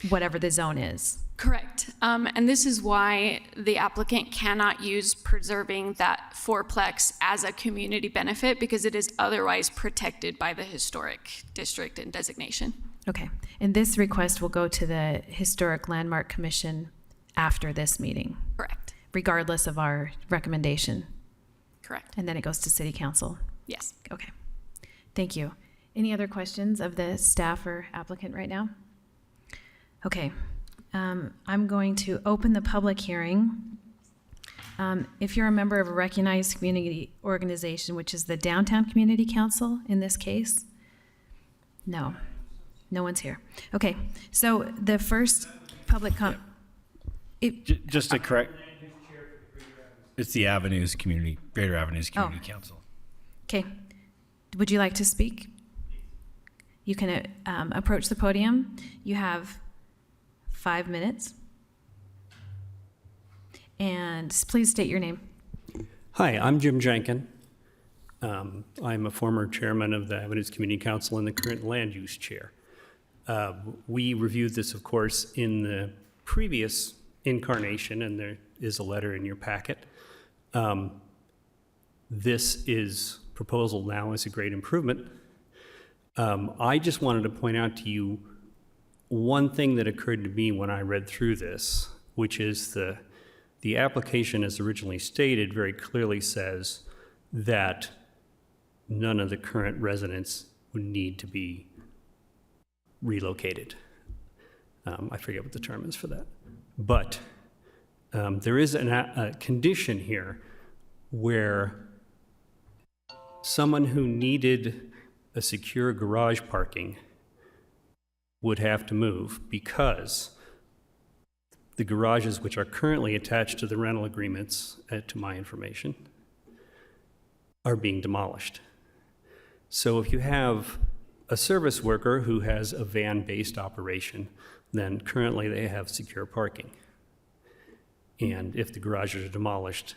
whatever the zone is. Correct. And this is why the applicant cannot use preserving that fourplex as a community benefit, because it is otherwise protected by the historic district and designation. Okay, and this request will go to the Historic Landmark Commission after this meeting, Correct. regardless of our recommendation, Correct. and then it goes to City Council. Yes. Okay, thank you. Any other questions of the staff or applicant right now? Okay, I'm going to open the public hearing. If you're a member of a recognized community organization, which is the Downtown Community Council in this case, no one's here. Okay, so the first public Just to correct, it's the Greater Avenues Community Council. Okay, would you like to speak? You can approach the podium. You have 5 minutes. And please state your name. Hi, I'm Jim Jenkin. I'm a former chairman of the Avenues Community Council and the current land use chair. We reviewed this, of course, in the previous incarnation, and there is a letter in your packet. This proposal now is a great improvement. I just wanted to point out to you one thing that occurred to me when I read through this, which is the application, as originally stated, very clearly says that none of the current residents would need to be relocated. I forget what the term is for that. But there is a condition here where someone who needed a secure garage parking would have to move because the garages which are currently attached to the rental agreements, to my information, are being demolished. So if you have a service worker who has a van-based operation, then currently they have secure parking. And if the garages are demolished,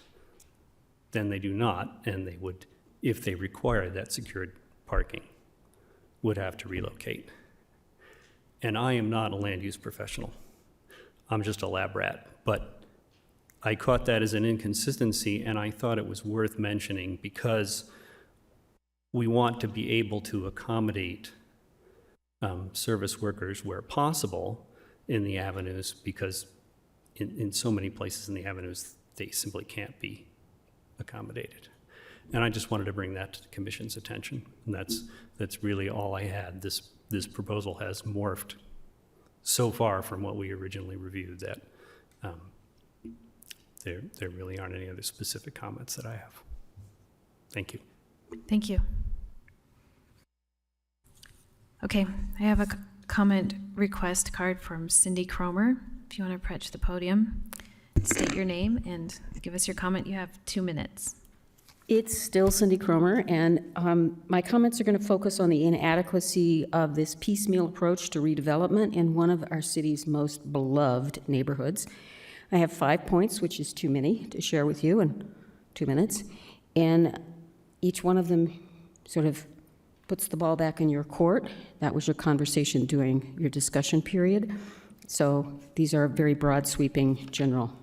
then they do not, and they would, if they require that secured parking, would have to relocate. And I am not a land use professional. I'm just a lab rat. But I caught that as an inconsistency, and I thought it was worth mentioning because we want to be able to accommodate service workers where possible in the avenues, because in so many places in the avenues, they simply can't be accommodated. And I just wanted to bring that to the Commission's attention. And that's really all I had. This proposal has morphed so far from what we originally reviewed that there really aren't any other specific comments that I have. Thank you. Thank you. Okay, I have a comment request card from Cindy Cromer. If you want to approach the podium, state your name and give us your comment. You have 2 minutes. It's still Cindy Cromer, and my comments are going to focus on the inadequacy of this piecemeal approach to redevelopment in one of our city's most beloved neighborhoods. I have 5 points, which is too many to share with you in 2 minutes, and each one of them sort of puts the ball back in your court. That was your conversation during your discussion period. So these are very broad, sweeping, general.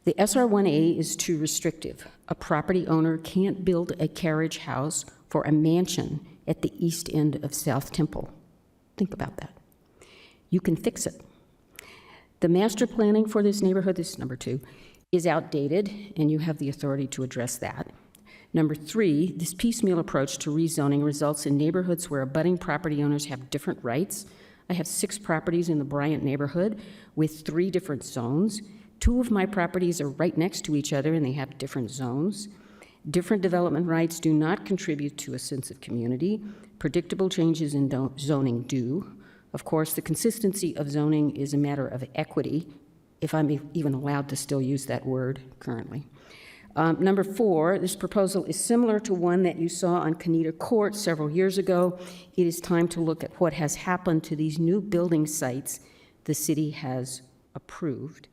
The SR1A is too restrictive. A property owner can't build a carriage house for a mansion at the east end of South Temple. Think about that. You can fix it. The master planning for this neighborhood, this is number 2, is outdated, and you have the authority to address that. Number 3, this piecemeal approach to rezoning results in neighborhoods where abutting property owners have different rights. I have 6 properties in the Bryant neighborhood with 3 different zones. 2 of my properties are right next to each other and they have different zones. Different development rights do not contribute to a sense of community. Predictable changes in zoning do. Of course, the consistency of zoning is a matter of equity, if I'm even allowed to still use that word currently. Number 4, this proposal is similar to one that you saw on Canita Court several years ago. It is time to look at what has happened to these new building sites the city has approved.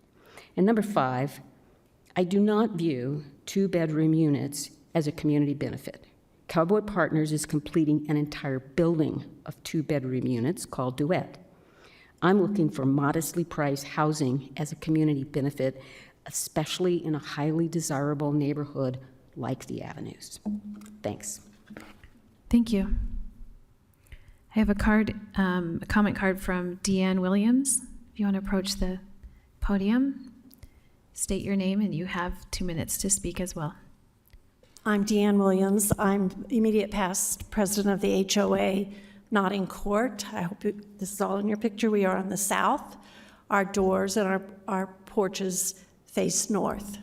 And number 5, I do not view 2-bedroom units as a community benefit. Cowboy Partners is completing an entire building of 2-bedroom units called Duet. I'm looking for modestly priced housing as a community benefit, especially in a highly desirable neighborhood like the Avenues. Thanks. Thank you. I have a comment card from Deanne Williams. If you want to approach the podium, state your name, and you have 2 minutes to speak as well. I'm Deanne Williams. I'm immediate past president of the HOA Notting Court. I hope this is all in your picture. We are on the south. Our doors and our porches face north.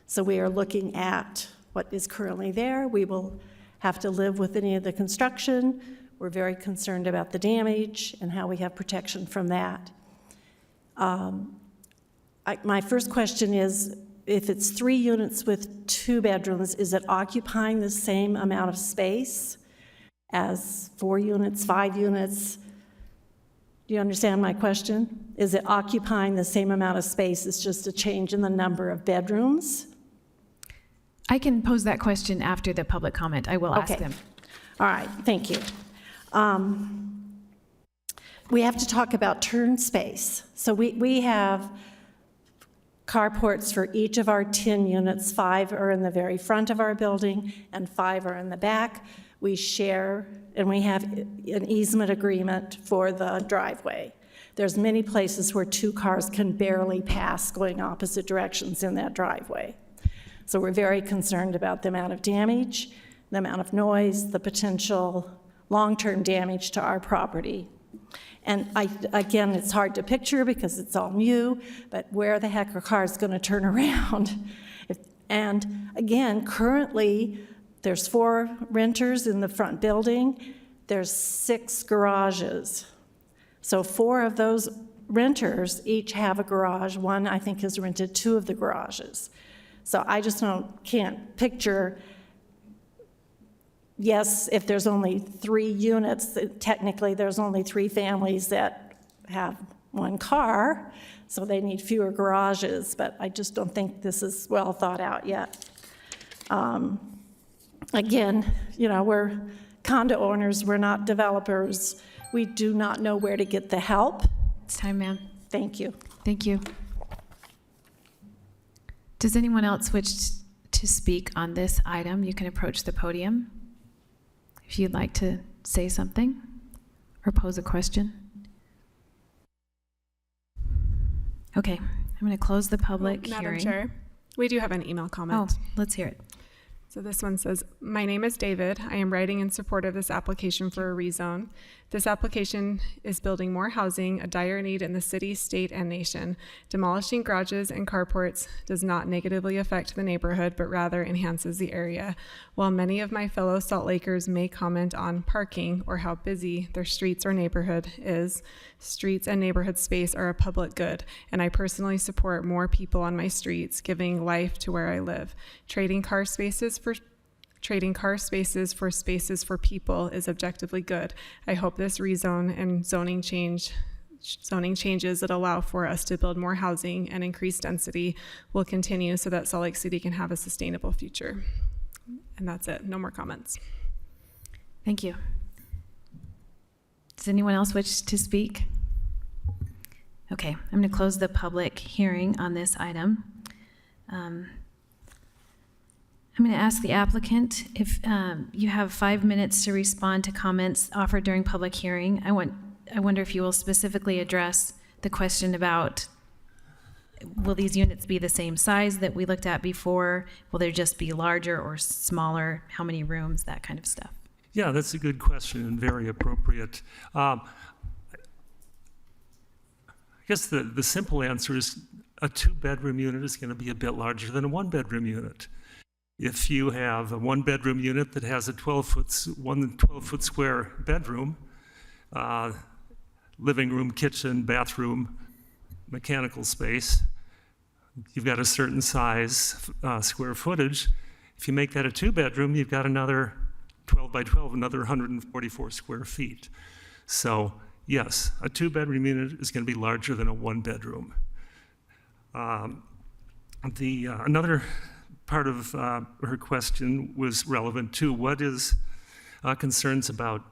So we are looking at what is currently there. We will have to live with any of the construction. We're very concerned about the damage and how we have protection from that. My first question is, if it's 3 units with 2 bedrooms, is it occupying the same amount of space as 4 units, 5 units? Do you understand my question? Is it occupying the same amount of space? It's just a change in the number of bedrooms? I can pose that question after the public comment. I will ask them. All right, thank you. we have to talk about turn space. So we have carports for each of our 10 units. 5 are in the very front of our building and 5 are in the back. We share, and we have an easement agreement for the driveway. There's many places where 2 cars can barely pass going opposite directions in that driveway. So we're very concerned about the amount of damage, the amount of noise, the potential long-term damage to our property. And again, it's hard to picture because it's all new, but where the heck are cars going to turn around? And again, currently, there's 4 renters in the front building. There's 6 garages. So 4 of those renters each have a garage. One, I think, has rented 2 of the garages. So I just can't picture, yes, if there's only 3 units, technically there's only 3 families that have 1 car, so they need fewer garages, but I just don't think this is well thought out yet. Again, you know, we're condo owners, we're not developers. We do not know where to get the help. It's time, ma'am. Thank you. Thank you. Does anyone else wish to speak on this item? You can approach the podium if you'd like to say something or pose a question. Okay, I'm going to close the public Madam hearing. Chair, we do have an email comment. Oh, let's hear it. So this one says, my name is David. I am writing in support of this application for a rezone. This application is building more housing, a dire need in the city, state, and nation. Demolishing garages and carports does not negatively affect the neighborhood, but rather enhances the area. While many of my fellow Salt Lakers may comment on parking or how busy their streets or neighborhood is, streets and neighborhood space are a public good, and I personally support more people on my streets, giving life to where I live. Trading car spaces for spaces for people is objectively good. I hope this rezone and zoning changes that allow for us to build more housing and increase density will continue so that Salt Lake City can have a sustainable future. And that's it. No more comments. Thank you. Does anyone else wish to speak? Okay, I'm going to close the public hearing on this item. I'm going to ask the applicant if you have 5 minutes to respond to comments offered during public hearing. I wonder if you will specifically address the question about, will these units be the same size that we looked at before? Will they just be larger or smaller? How many rooms? That kind of stuff. Yeah, that's a good question and very appropriate. I guess the simple answer is a 2-bedroom unit is going to be a bit larger than a 1-bedroom unit. If you have a 1-bedroom unit that has a 12-foot square bedroom, living room, kitchen, bathroom, mechanical space, you've got a certain size square footage. If you make that a 2-bedroom, you've got another 12 by 12, another 144 square feet. So yes, a 2-bedroom unit is going to be larger than a 1-bedroom. Another part of her question was relevant too. What is concerns about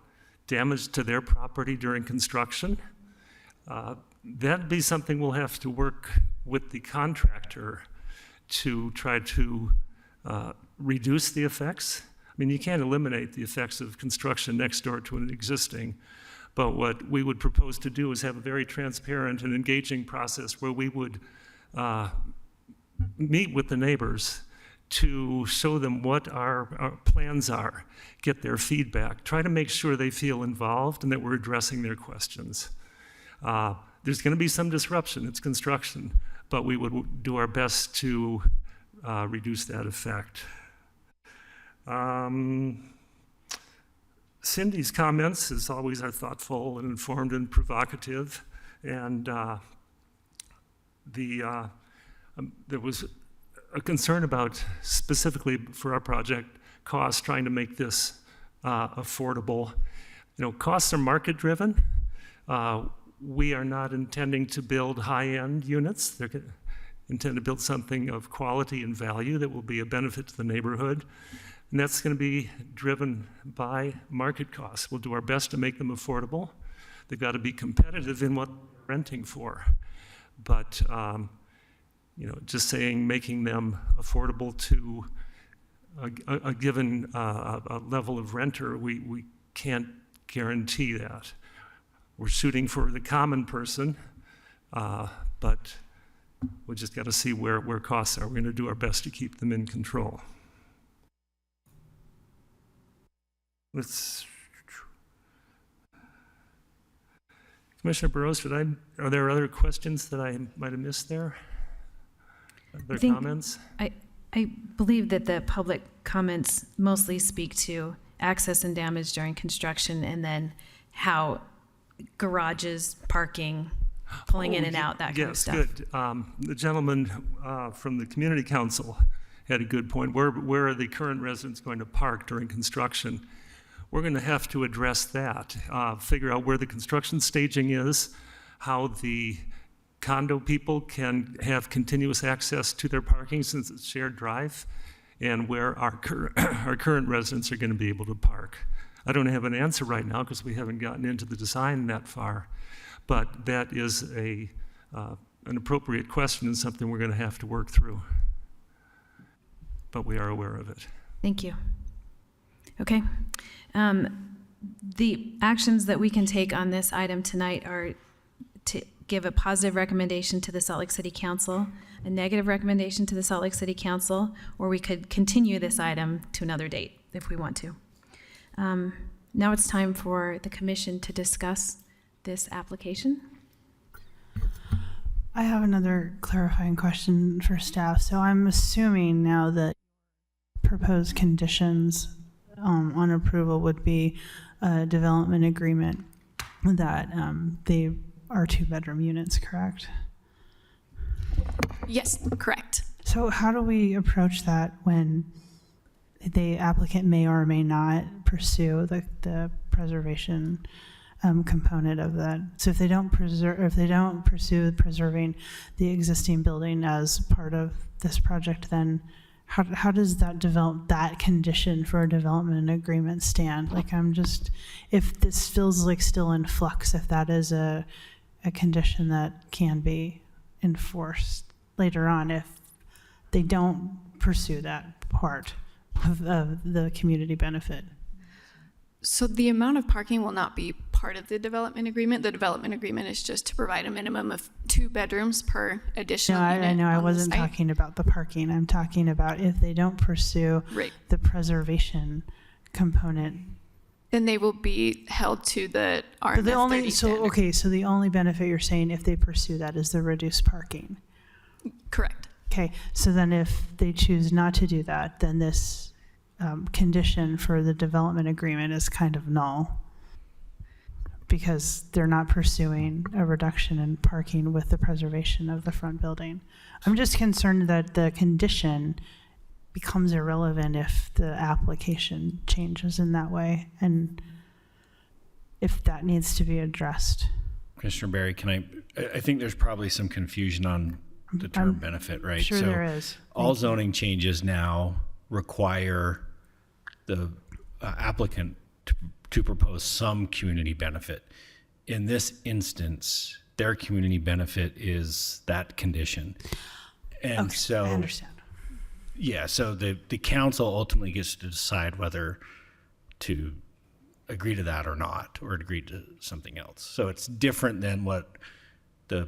damage to their property during construction? That'd be something we'll have to work with the contractor to try to reduce the effects. I mean, you can't eliminate the effects of construction next door to an existing, but what we would propose to do is have a very transparent and engaging process where we would meet with the neighbors to show them what our plans are, get their feedback, try to make sure they feel involved and that we're addressing their questions. There's going to be some disruption, it's construction, but we would do our best to reduce that effect. Cindy's comments, as always, are thoughtful and informed and provocative, and there was a concern about, specifically for our project, costs, trying to make this affordable. You know, costs are market-driven. We are not intending to build high-end units. They're intend to build something of quality and value that will be a benefit to the neighborhood. And that's going to be driven by market costs. We'll do our best to make them affordable. They've got to be competitive in what they're renting for. But, you know, just saying, making them affordable to a given a level of renter, we can't guarantee that. We're shooting for the common person, but we just got to see where costs are. We're going to do our best to keep them in control. Commissioner Burrows, are there other questions that I might have missed there? Other comments? I believe that the public comments mostly speak to access and damage during construction, and then how garages, parking, pulling in and out, that kind of stuff. Yes, good. The gentleman from the community council had a good point. Where are the current residents going to park during construction? We're going to have to address that, figure out where the construction staging is, how the condo people can have continuous access to their parking since it's shared drive, and where our current residents are going to be able to park. I don't have an answer right now because we haven't gotten into the design that far, but that is an appropriate question and something we're going to have to work through. But we are aware of it. Thank you. Okay. The actions that we can take on this item tonight are to give a positive recommendation to the Salt Lake City Council, a negative recommendation to the Salt Lake City Council, or we could continue this item to another date if we want to. Now it's time for the commission to discuss this application. I have another clarifying question for staff. So I'm assuming now that proposed conditions on approval would be a development agreement that they are 2-bedroom units, correct? Yes, correct. So how do we approach that when the applicant may or may not pursue the preservation component of that? So if they don't pursue preserving the existing building as part of this project, then how does that condition for a development agreement stand? Like, if this feels like still in flux, if that is a condition that can be enforced later on, if they don't pursue that part of the community benefit. So the amount of parking will not be part of the development agreement. The development agreement is just to provide a minimum of 2 bedrooms per additional unit. I know I on the wasn't site. talking about the parking. I'm talking about if they don't pursue Right. the preservation component. Then they will be held to the But RMF 30 standard. So the only benefit you're saying if they pursue that is the reduced parking. Correct. Okay, so then if they choose not to do that, then this condition for the development agreement is kind of null because they're not pursuing a reduction in parking with the preservation of the front building. I'm just concerned that the condition becomes irrelevant if the application changes in that way, and if that needs to be addressed. Commissioner Barry, I think there's probably some confusion on the term benefit, right? Sure, there is. All zoning changes now require the applicant to propose some community benefit. In this instance, their community benefit is that condition. And Okay, so, I understand. yeah, so the council ultimately gets to decide whether to agree to that or not, or agree to something else. So it's different than what the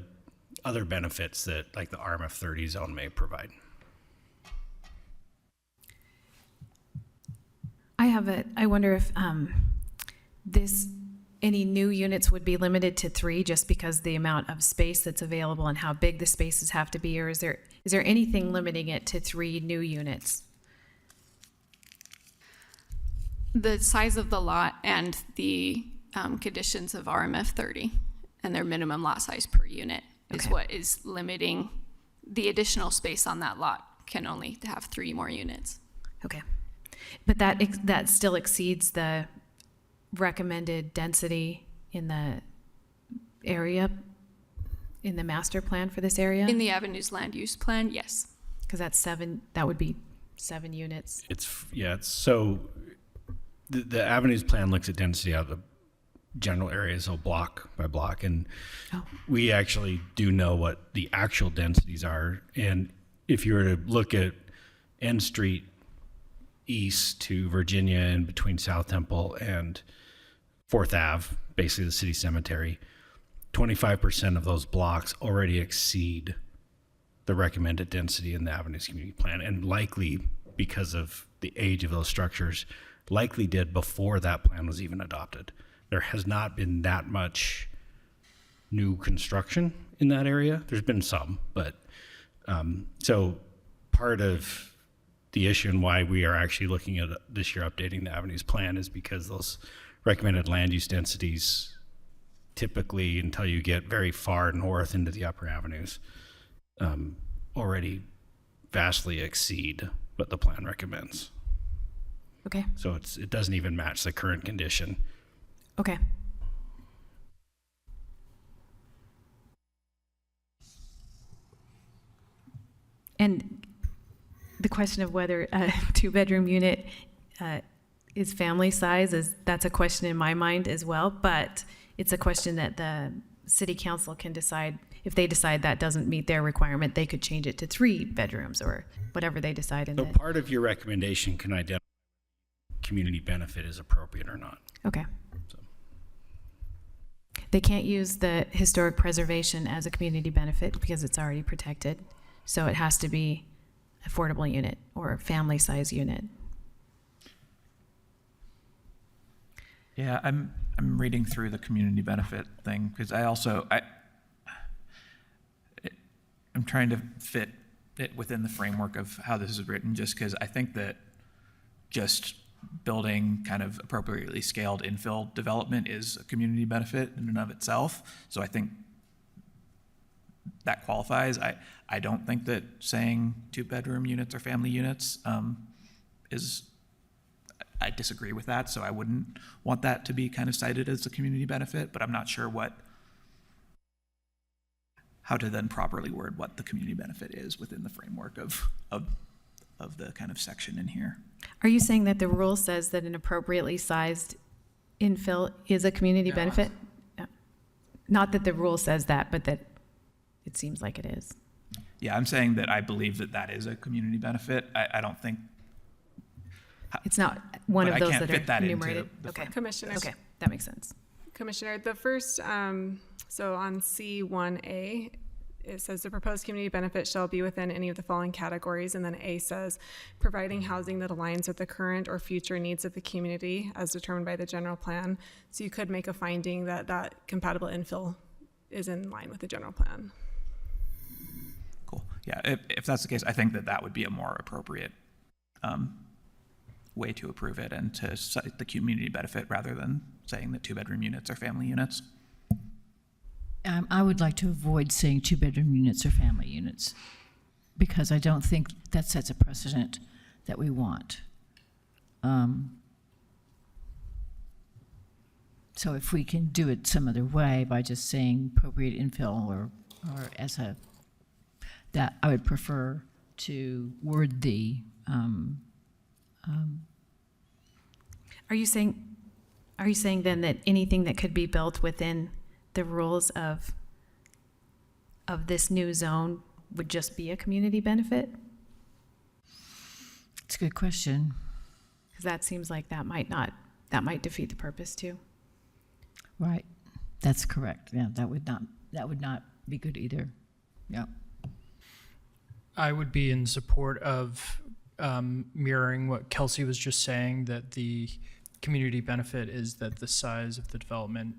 other benefits that like the RMF 30 zone may provide. I wonder if any new units would be limited to 3 just because the amount of space that's available and how big the spaces have to be, or is there anything limiting it to 3 new units? The size of the lot and the conditions of RMF 30 and their minimum lot size per unit is what is limiting the additional space on that lot. Can only have 3 more units. Okay. But that still exceeds the recommended density in the area, in the master plan for this area? In the Avenues land use plan, yes. Because that would be 7 units. So the Avenues plan looks at density out of the general areas, so block by block. And we actually do know what the actual densities are. And if you were to look at N Street east to Virginia and between South Temple and 4th Ave, basically the city cemetery, 25% of those blocks already exceed the recommended density in the Avenues Community Plan, and likely because of the age of those structures, likely did before that plan was even adopted. There has not been that much new construction in that area. There's been some, but so part of the issue and why we are actually looking at this year updating the Avenues Plan is because those recommended land use densities typically, until you get very far north into the upper avenues, already vastly exceed what the plan recommends. Okay. So it doesn't even match the current condition. Okay. And the question of whether a 2-bedroom unit is family size that's a question in my mind as well, but it's a question that the city council can decide. If they decide that doesn't meet their requirement, they could change it to 3 bedrooms or whatever they decide. So part of your recommendation can identify community benefit is appropriate or not. Okay. So. They can't use the historic preservation as a community benefit because it's already protected. So it has to be affordable unit or a family size unit. Yeah, I'm reading through the community benefit thing because I'm trying to fit it within the framework of how this is written, just because I think that just building kind of appropriately scaled infill development is a community benefit in and of itself. So I think that qualifies. I don't think that saying 2-bedroom units or family units I disagree with that, so I wouldn't want that to be kind of cited as a community benefit, but I'm not sure how to then properly word what the community benefit is within the framework of the kind of section in here. Are you saying that the rule says that an appropriately sized infill is a community benefit? No. Not that the rule says that, but that it seems like it is. Yeah, I'm saying that I believe that is a community benefit. I don't think it's not one of those that are enumerated. Okay. Commissioner. Okay, that makes sense. Commissioner, the first, so on C1A, it says the proposed community benefit shall be within any of the following categories. And then A says providing housing that aligns with the current or future needs of the community as determined by the general plan. So you could make a finding that compatible infill is in line with the general plan. Cool. Yeah, if that's the case, I think that would be a more appropriate way to approve it and to cite the community benefit rather than saying that 2-bedroom units are family units. I would like to avoid saying 2-bedroom units or family units because I don't think that sets a precedent that we want. So if we can do it some other way by just saying appropriate infill or as that I would prefer to word the Are you saying then that anything that could be built within the rules of this new zone would just be a community benefit? It's a good question. Because that seems like that might defeat the purpose too. Right. That's correct. Yeah, that would not be good either. Yeah. I would be in support of mirroring what Kelsey was just saying, that the community benefit is that the size of the development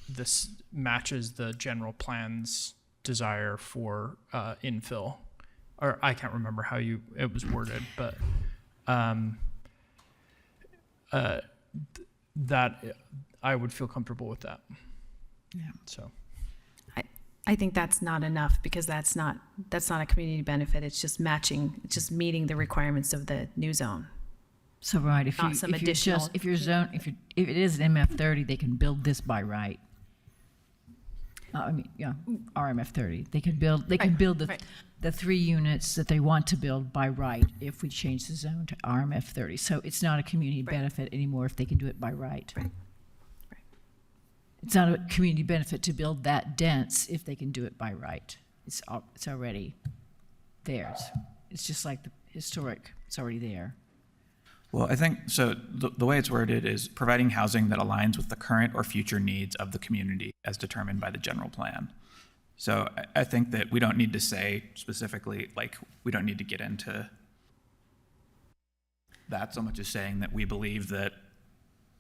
this matches the general plan's desire for infill, or I can't remember how it was worded, but that I would feel comfortable with that. Yeah. So I think that's not enough because that's not a community benefit. It's just meeting the requirements of the new zone. So right, if it is an MF30, they can build this by right. RMF 30. They can build the, right. the 3 units that they want to build by right if we change the zone to RMF 30. So it's not a community benefit anymore if they can do it by right. Right. It's not a community benefit to build that dense if they can do it by right. It's already theirs. It's just like the historic, it's already there. Well, I think, so the way it's worded is providing housing that aligns with the current or future needs of the community as determined by the general plan. So I think that we don't need to say specifically, like, we don't need to get into that so much as saying that we believe that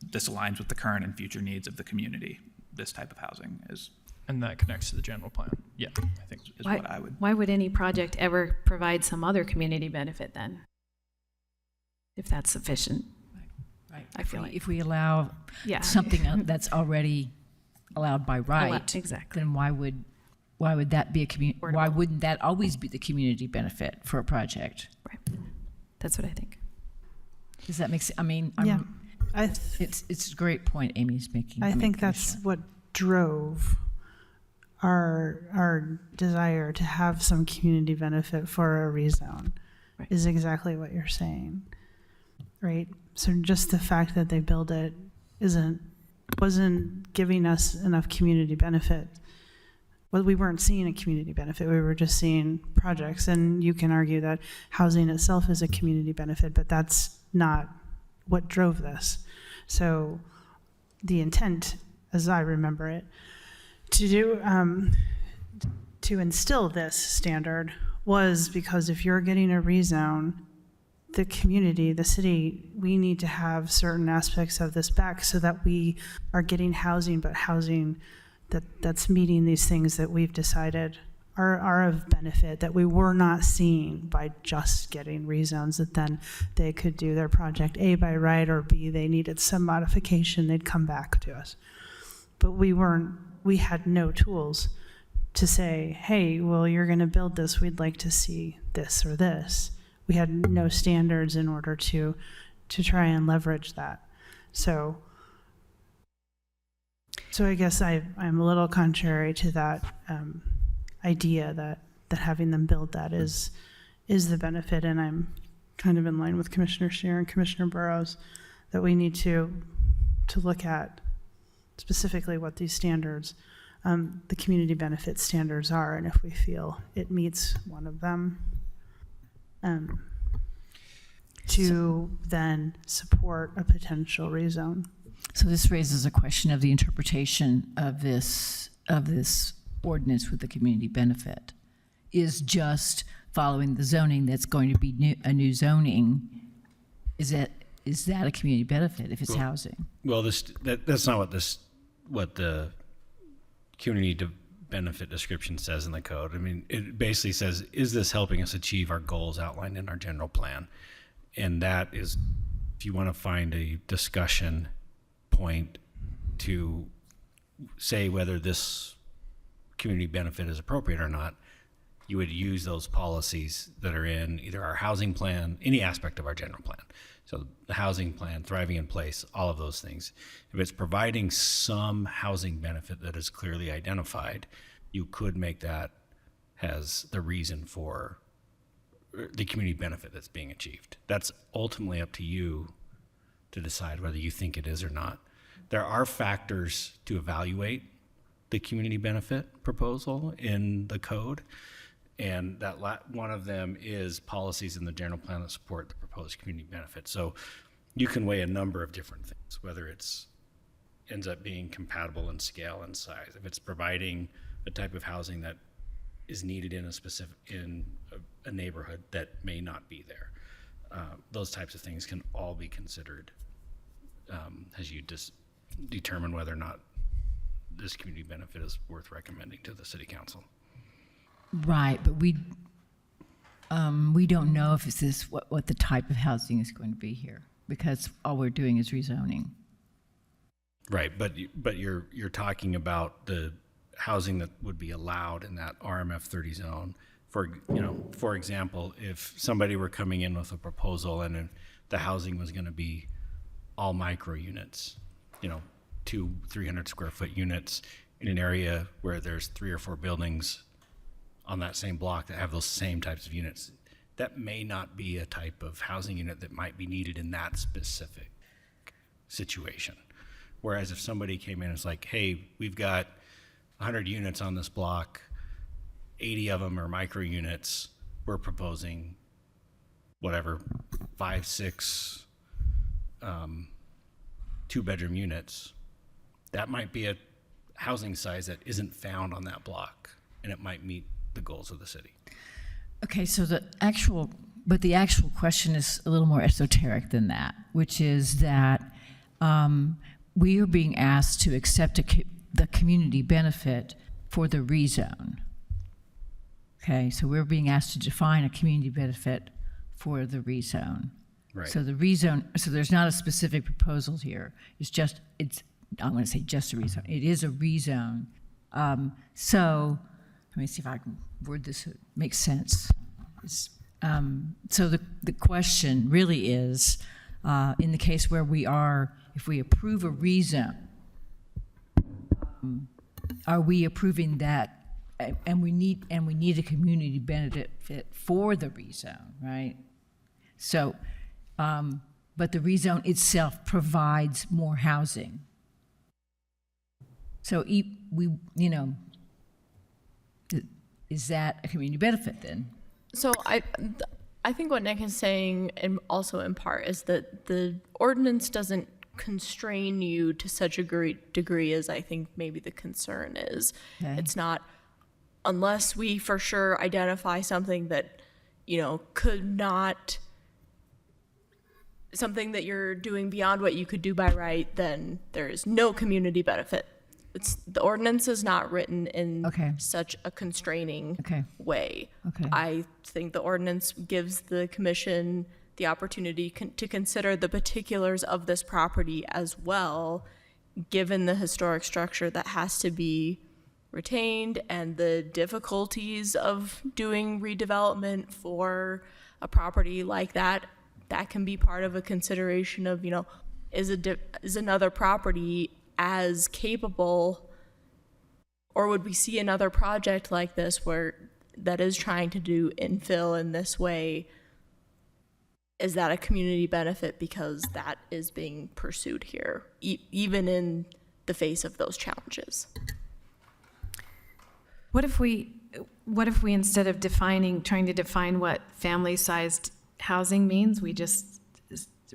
this aligns with the current and future needs of the community. This type of housing is. And that connects to the general plan. Yeah, I think is what I would. Why would any project ever provide some other community benefit then? If that's sufficient. Right. I feel like. If we allow Yeah. something that's already allowed by right, exactly. then why would that be a community? Why wouldn't that always be the community benefit for a project? Right. That's what I think. Does that make sense? I mean, Yeah. it's a great point Amy's making. I think that's what drove our desire to have some community benefit for a rezone, Right. is exactly what you're saying, right? So just the fact that they build it wasn't giving us enough community benefit. Well, we weren't seeing a community benefit. We were just seeing projects, and you can argue that housing itself is a community benefit, but that's not what drove this. So the intent, as I remember it, to instill this standard was because if you're getting a rezone, the community, the city, we need to have certain aspects of this back so that we are getting housing, but housing that's meeting these things that we've decided are of benefit, that we were not seeing by just getting rezones, that then they could do their project A by right, or B, they needed some modification, they'd come back to us. But we had no tools to say, hey, well, you're gonna build this, we'd like to see this or this. We had no standards in order to try and leverage that. So I guess I'm a little contrary to that idea that having them build that is the benefit, and I'm kind of in line with Commissioner Scheer and Commissioner Burrows that we need to look at specifically what these standards, the community benefit standards are, and if we feel it meets one of them, to then support a potential rezone. So this raises a question of the interpretation of this ordinance with the community benefit. Is just following the zoning that's going to be a new zoning, is that a community benefit if it's housing? Well, that's not what the community benefit description says in the code. I mean, it basically says, is this helping us achieve our goals outlined in our general plan? And that is, if you want to find a discussion point to say whether this community benefit is appropriate or not, you would use those policies that are in either our housing plan, any aspect of our general plan. So the housing plan, thriving in place, all of those things. If it's providing some housing benefit that is clearly identified, you could make that as the reason for the community benefit that's being achieved. That's ultimately up to you to decide whether you think it is or not. There are factors to evaluate the community benefit proposal in the code, and that one of them is policies in the general plan that support the proposed community benefit. So you can weigh a number of different things, whether it's ends up being compatible in scale and size. If it's providing a type of housing that is needed in a neighborhood that may not be there. Those types of things can all be considered as you determine whether or not this community benefit is worth recommending to the city council. Right, but we don't know if it's what the type of housing is going to be here, because all we're doing is rezoning. Right, but you're talking about the housing that would be allowed in that RMF 30 zone. For example, if somebody were coming in with a proposal and the housing was going to be all micro units, 200-300 square foot units, in an area where there's 3 or 4 buildings on that same block that have those same types of units, that may not be a type of housing unit that might be needed in that specific situation. Whereas if somebody came in and was like, hey, we've got 100 units on this block, 80 of them are micro units, we're proposing whatever, 5, 6 2-bedroom units, that might be a housing size that isn't found on that block, and it might meet the goals of the city. Okay, so the actual question is a little more esoteric than that, which is that we are being asked to accept the community benefit for the rezone. Okay, so we're being asked to define a community benefit for the rezone. Right. So the rezone, so there's not a specific proposal here. I'm going to say just a rezone. It is a rezone. So let me see if I can word this so it makes sense. So the question really is, in the case where if we approve a rezone, are we approving that? And we need a community benefit for the rezone, right? So, but the rezone itself provides more housing. So is that a community benefit then? So I think what Nick is saying, and also in part, is that the ordinance doesn't constrain you to such a great degree as I think maybe the concern is. Okay. It's not, unless we for sure identify something that, could not, something that you're doing beyond what you could do by right, then there is no community benefit. The ordinance is not written in such a constraining way. Okay. I think the ordinance gives the commission the opportunity to consider the particulars of this property as well, given the historic structure that has to be retained and the difficulties of doing redevelopment for a property like that. That can be part of a consideration of, is another property as capable, or would we see another project like this that is trying to do infill in this way? Is that a community benefit because that is being pursued here, even in the face of those challenges? What if we instead of trying to define what family-sized housing means, we just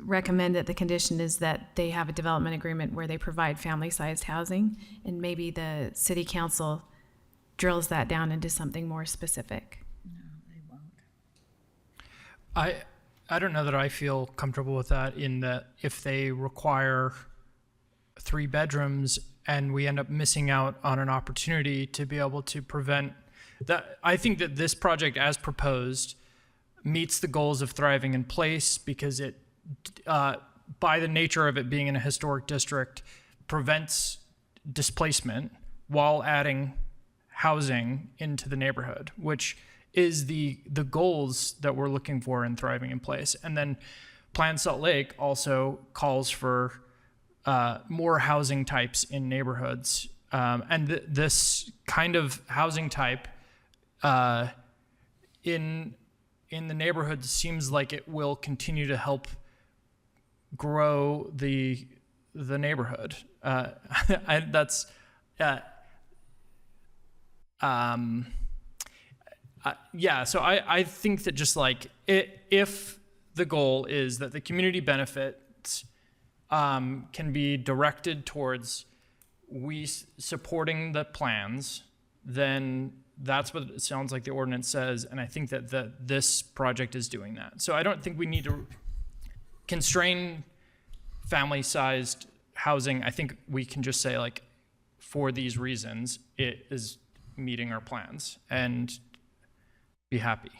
recommend that the condition is that they have a development agreement where they provide family-sized housing, and maybe the city council drills that down into something more specific? No, they won't. I don't know that I feel comfortable with that, in that if they require 3 bedrooms and we end up missing out on an opportunity to be able to prevent that. I think that this project as proposed meets the goals of Thriving in Place because it, by the nature of it being in a historic district, prevents displacement while adding housing into the neighborhood, which is the goals that we're looking for in Thriving in Place. And then Plan Salt Lake also calls for more housing types in neighborhoods. And this kind of housing type in the neighborhood seems like it will continue to help grow the neighborhood. So I think that just like if the goal is that the community benefits can be directed towards supporting the plans, then that's what it sounds like the ordinance says, and I think that this project is doing that. So I don't think we need to constrain family-sized housing. I think we can just say, like, for these reasons, it is meeting our plans, and be happy.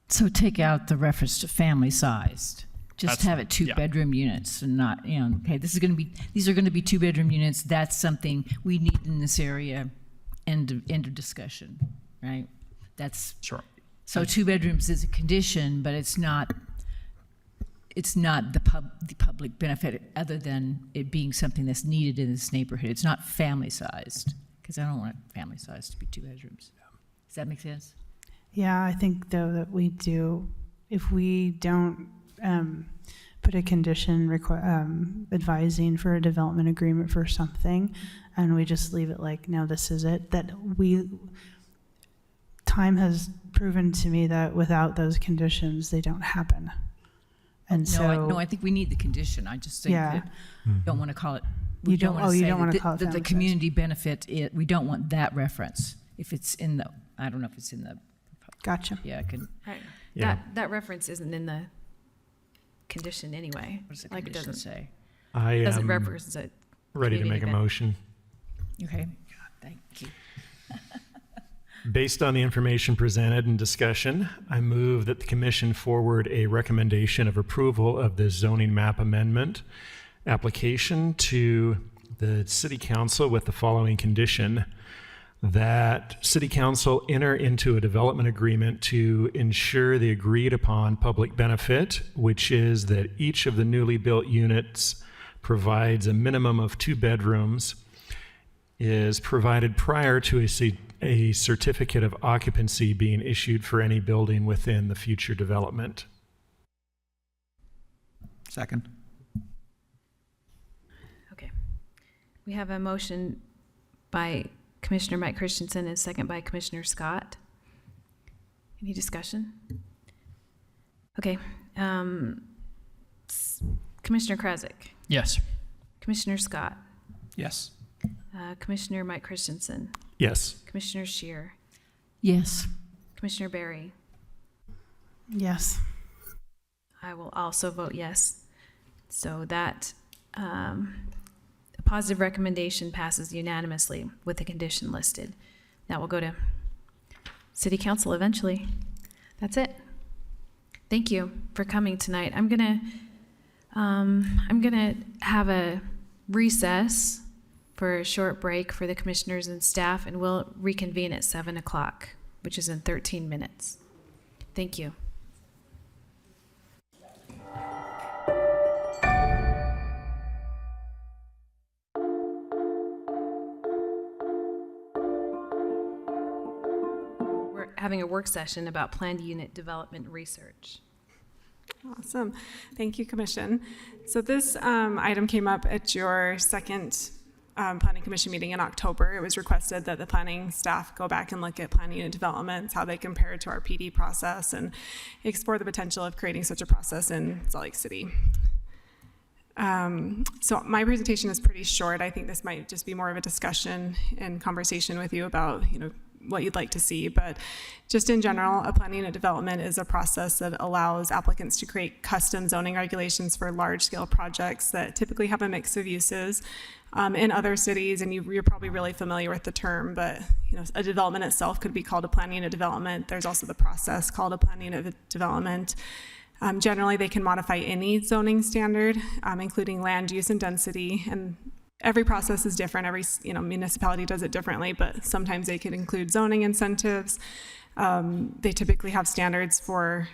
So take out the reference to family-sized. Just have it 2-bedroom units and not, okay, these are going to be 2-bedroom units. That's something we need in this area. End of discussion, right? That's sure. So 2 bedrooms is a condition, but it's not it's not the public benefit other than it being something that's needed in this neighborhood. It's not family sized, because I don't want family sized to be 2 bedrooms. Does that make sense? Yeah, I think though that we do, if we don't put a condition advising for a development agreement for something, and we just leave it like, no, this is it, time has proven to me that without those conditions, they don't happen. And No, I think we need the condition. I just think that we don't want to call it. You don't want to call it the family community benefit. We don't want that reference. If it's in the, I don't know if it's in the. Gotcha. Yeah, I can. Right. Yeah. That reference isn't in the condition anyway. What does the Like it condition doesn't say? I doesn't am represent. ready to make a motion. Okay. God, thank you. Based on the information presented in discussion, I move that the commission forward a recommendation of approval of the zoning map amendment application to the city council with the following condition: that city council enter into a development agreement to ensure the agreed upon public benefit, which is that each of the newly built units provides a minimum of 2 bedrooms, is provided prior to a certificate of occupancy being issued for any building within the future development. Second. Okay. We have a motion by Commissioner Mike Christensen and a second by Commissioner Scott. Any discussion? Okay. Commissioner Krazik, Yes. Commissioner Scott, Yes. Commissioner Mike Christensen, Yes. Commissioner Scheer, Yes. Commissioner Barry. Yes. I will also vote yes. So that a positive recommendation passes unanimously with the condition listed. That will go to City Council eventually. That's it. Thank you for coming tonight. I'm gonna have a recess for a short break for the commissioners and staff, and we'll reconvene at 7 o'clock, which is in 13 minutes. Thank you. We're having a work session about planned unit development research. Awesome. Thank you, Commission. So this item came up at your second Planning Commission meeting in October. It was requested that the planning staff go back and look at planning unit developments, how they compare to our PD process, and explore the potential of creating such a process in Salt Lake City. So my presentation is pretty short. I think this might just be more of a discussion and conversation with you about, what you'd like to see. But just in general, a planning unit development is a process that allows applicants to create custom zoning regulations for large-scale projects that typically have a mix of uses. In other cities, and you're probably really familiar with the term, but a development itself could be called a planning unit development. There's also the process called a planning unit development. Generally, they can modify any zoning standard, including land use and density, and every process is different. Every municipality does it differently, but sometimes they could include zoning incentives. They typically have standards for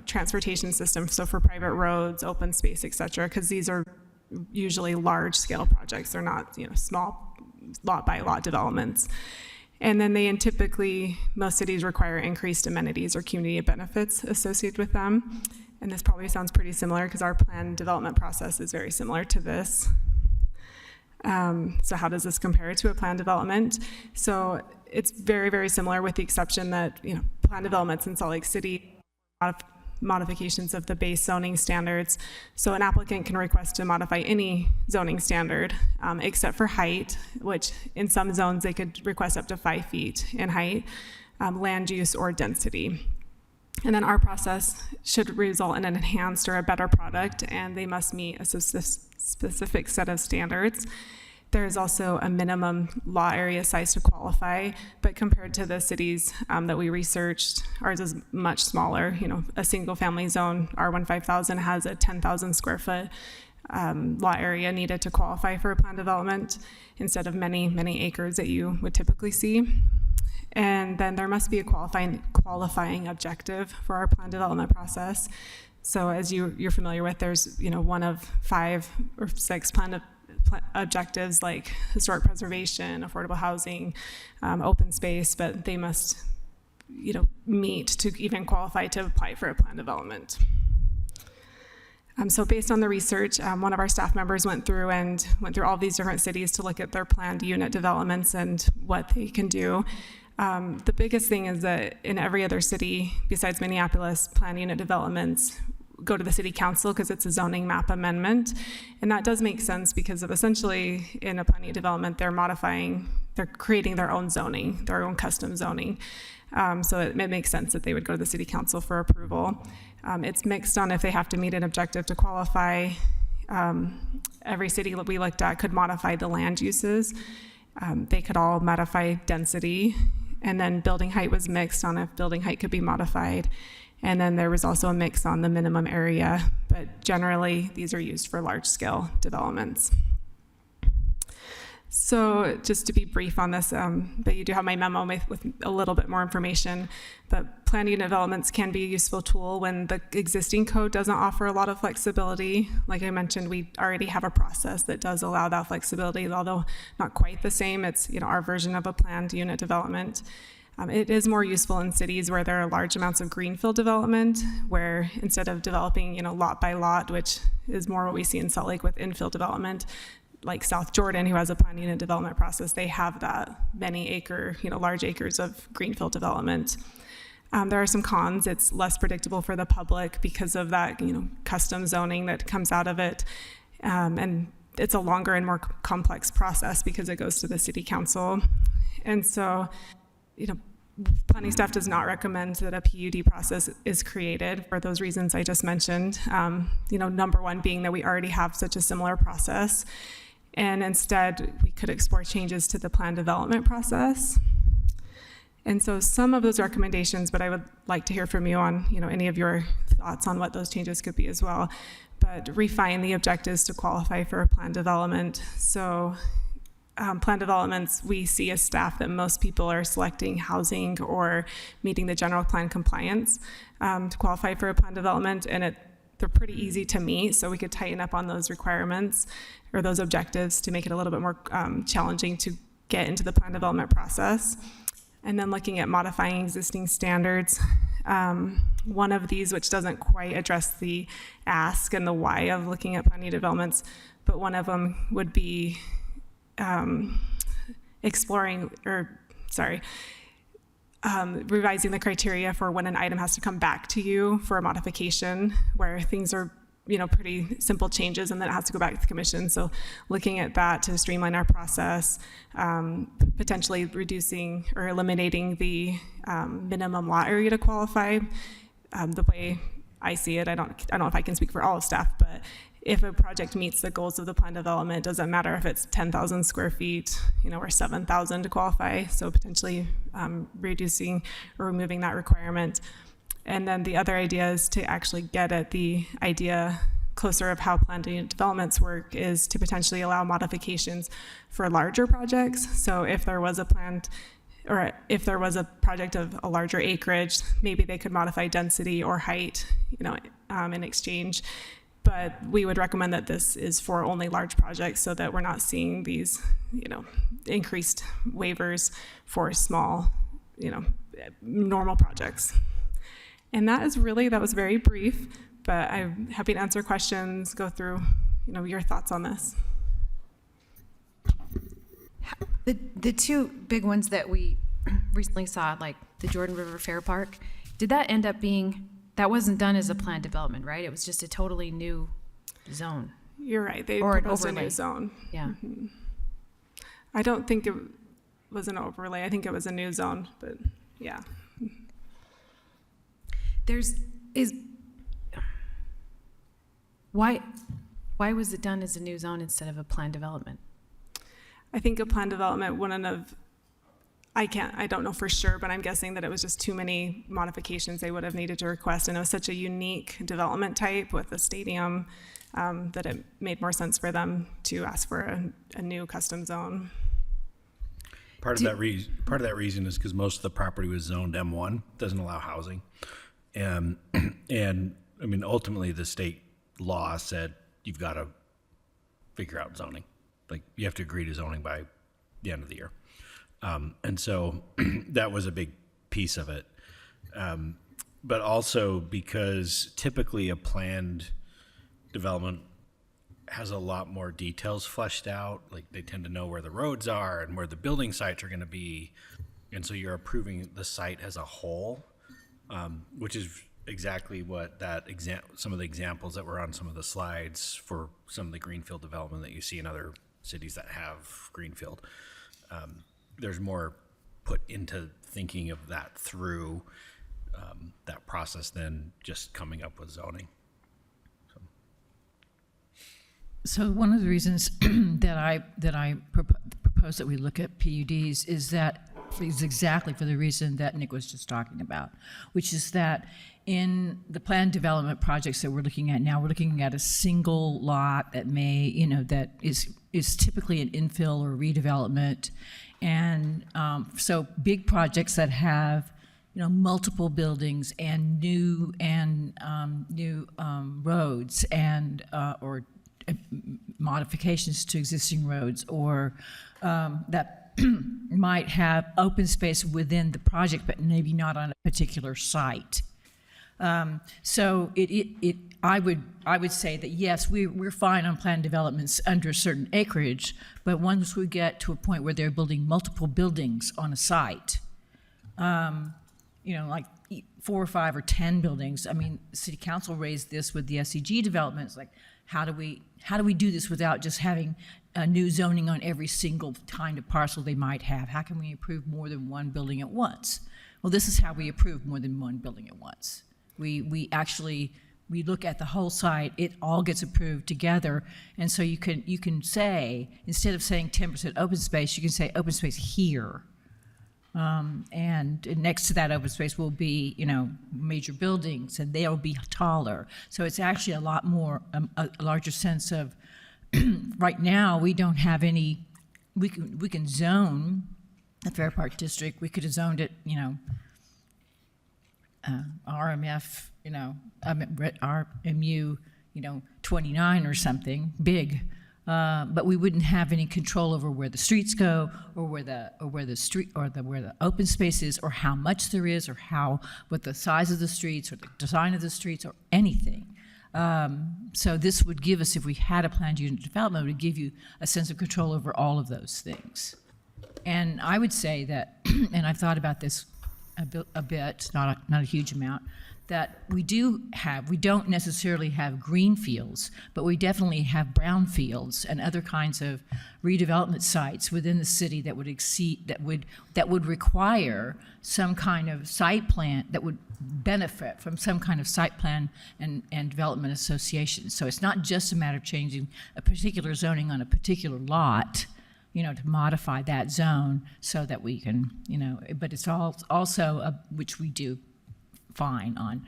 transportation systems, so for private roads, open space, et cetera, because these are usually large-scale projects. They're not small lot-by-lot developments. And then most cities require increased amenities or community benefits associated with them. And this probably sounds pretty similar because our planned development process is very similar to this. So how does this compare to a planned development? So it's very, very similar, with the exception that planned developments in Salt Lake City modifications of the base zoning standards. So an applicant can request to modify any zoning standard except for height, which in some zones they could request up to 5 feet in height, land use, or density. And then our process should result in an enhanced or a better product, and they must meet a specific set of standards. There is also a minimum law area size to qualify, but compared to the cities that we researched, ours is much smaller. A single family zone, R15000, has a 10,000 square foot law area needed to qualify for a planned development, instead of many, many acres that you would typically see. And then there must be a qualifying objective for our planned development process. So as you're familiar with, there's, one of 5 or 6 objectives like historic preservation, affordable housing, open space, but they must, meet to even qualify to apply for a plan development. So based on the research, one of our staff members went through all these different cities to look at their planned unit developments and what they can do. The biggest thing is that in every other city besides Minneapolis, planned unit developments go to the city council because it's a zoning map amendment. And that does make sense because of essentially in a planned unit development, they're creating their own zoning, their own custom zoning. So it makes sense that they would go to the city council for approval. It's mixed on if they have to meet an objective to qualify. Every city that we looked at could modify the land uses. They could all modify density. And then building height was mixed on if building height could be modified. And then there was also a mix on the minimum area. But generally, these are used for large-scale developments. So just to be brief on this, but you do have my memo with a little bit more information, but planned unit developments can be a useful tool when the existing code doesn't offer a lot of flexibility. Like I mentioned, we already have a process that does allow that flexibility, although not quite the same. It's our version of a planned unit development. It is more useful in cities where there are large amounts of greenfield development, where instead of developing lot by lot, which is more what we see in Salt Lake with infill development, like South Jordan, who has a planned unit development process, they have that large acres of greenfield development. There are some cons. It's less predictable for the public because of that, custom zoning that comes out of it. And it's a longer and more complex process because it goes to the city council. And so, planning staff does not recommend that a PUD process is created for those reasons I just mentioned. Number one being that we already have such a similar process. And instead, we could explore changes to the plan development process. And so some of those recommendations, but I would like to hear from you on, any of your thoughts on what those changes could be as well. But refine the objectives to qualify for a plan development. So plan developments, we see as staff that most people are selecting housing or meeting the general plan compliance to qualify for a plan development, and they're pretty easy to meet, so we could tighten up on those requirements or those objectives to make it a little bit more challenging to get into the plan development process. And then looking at modifying existing standards. One of these, which doesn't quite address the ask and the why of looking at planning developments, but one of them would be revising the criteria for when an item has to come back to you for a modification, where things are pretty simple changes and then it has to go back to the commission. So looking at that to streamline our process, potentially reducing or eliminating the minimum lot area to qualify. The way I see it, I don't know if I can speak for all of staff, but if a project meets the goals of the plan development, it doesn't matter if it's 10,000 square feet, or 7,000 to qualify. So potentially reducing or removing that requirement. And then the other idea is to actually get at the idea closer of how planned unit developments work is to potentially allow modifications for larger projects. So if there was a project of a larger acreage, maybe they could modify density or height, in exchange. But we would recommend that this is for only large projects so that we're not seeing these, increased waivers for small, normal projects. And that was very brief, but I'm happy to answer questions, go through, your thoughts on this. The two big ones that we recently saw, like the Jordan River Fair Park, did that end up being, that wasn't done as a planned development, right? It was just a totally new zone. You're right. They or proposed an a overlay. new zone. Yeah. Mm-hmm. I don't think it was an overlay. I think it was a new zone, but yeah. Why was it done as a new zone instead of a planned development? I think a planned development wouldn't have, I don't know for sure, but I'm guessing that it was just too many modifications they would have needed to request, and it was such a unique development type with a stadium that it made more sense for them to ask for a new custom zone. Part of that reason is because most of the property was zoned M1, doesn't allow housing, and I mean, ultimately, the state law said you've got to figure out zoning. Like, you have to agree to zoning by the end of the year. And so that was a big piece of it. But also because typically a planned development has a lot more details fleshed out. Like, they tend to know where the roads are and where the building sites are going to be. And so you're approving the site as a whole, which is exactly what some of the examples that were on some of the slides for some of the greenfield development that you see in other cities that have greenfield. There's more put into thinking of that through that process than just coming up with zoning. So one of the reasons that I propose that we look at PUDs is exactly for the reason that Nick was just talking about, which is that in the planned development projects that we're looking at now, we're looking at a single lot that that is typically an infill or rodevelopment, and so big projects that have multiple buildings and new roads and or modifications to existing roads, or that might have open space within the project, but maybe not on a particular site. So I would say that yes, we're fine on planned developments under a certain acreage, but once we get to a point where they're building multiple buildings on a site, like 4 or 5 or 10 buildings. I mean, City Council raised this with the SEG developments. Like, how do we do this without just having a new zoning on every single kind of parcel they might have? How can we approve more than one building at once? Well, this is how we approve more than one building at once. We actually look at the whole site. It all gets approved together, and so you can say, instead of saying 10% open space, you can say open space here. And next to that open space will be, major buildings, and they'll be taller. So it's actually a lot more, a larger sense of, right now, we don't have any, we can zone the Fair Park District. We could have zoned it, RMF, RMU, 29 or something, big. But we wouldn't have any control over where the streets go, or where the open space is, or how much there is, or what the size of the streets, or the design of the streets, or anything. So this would give us, if we had a planned unit development, it would give you a sense of control over all of those things. And I would say that, and I've thought about this a bit, not a huge amount, that we don't necessarily have green fields, but we definitely have brown fields and other kinds of redevelopment sites within the city that would require some kind of site plan, that would benefit from some kind of site plan and development association. So it's not just a matter of changing a particular zoning on a particular lot, to modify that zone so that we can, but it's also which we do fine on.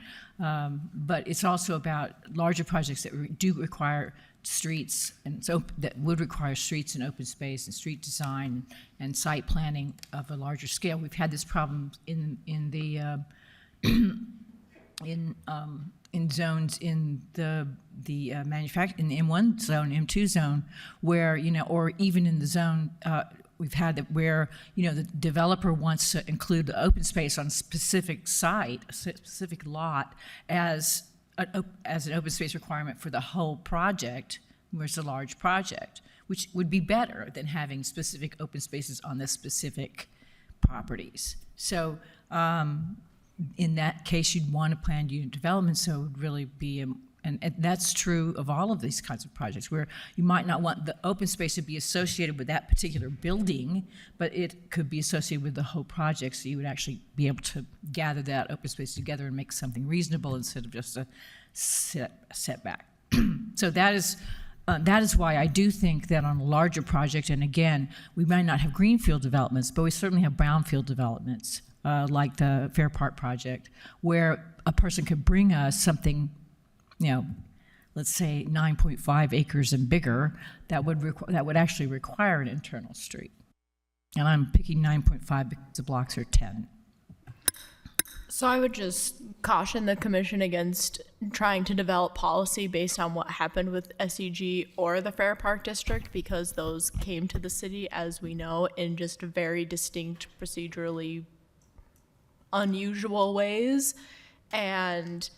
But it's also about larger projects that do require streets, and so that would require streets and open space and street design and site planning of a larger scale. We've had this problem in the in zones in the in the M1 zone, M2 zone, where or even in the zone. We've had that where, the developer wants to include the open space on a specific site, a specific lot, as an open space requirement for the whole project, where it's a large project, which would be better than having specific open spaces on the specific properties. So in that case, you'd want a planned unit development, so it would really be and that's true of all of these kinds of projects, where you might not want the open space to be associated with that particular building, but it could be associated with the whole project, so you would actually be able to gather that open space together and make something reasonable instead of just a setback. So that is why I do think that on a larger project, and again, we might not have greenfield developments, but we certainly have brownfield developments, like the Fair Park project, where a person could bring us something, let's say 9.5 acres and bigger, that would actually require an internal street. And I'm picking 9.5 because the blocks are 10. So I would just caution the commission against trying to develop policy based on what happened with SEG or the Fair Park District, because those came to the city, as we know, in just very distinct, procedurally unusual ways. And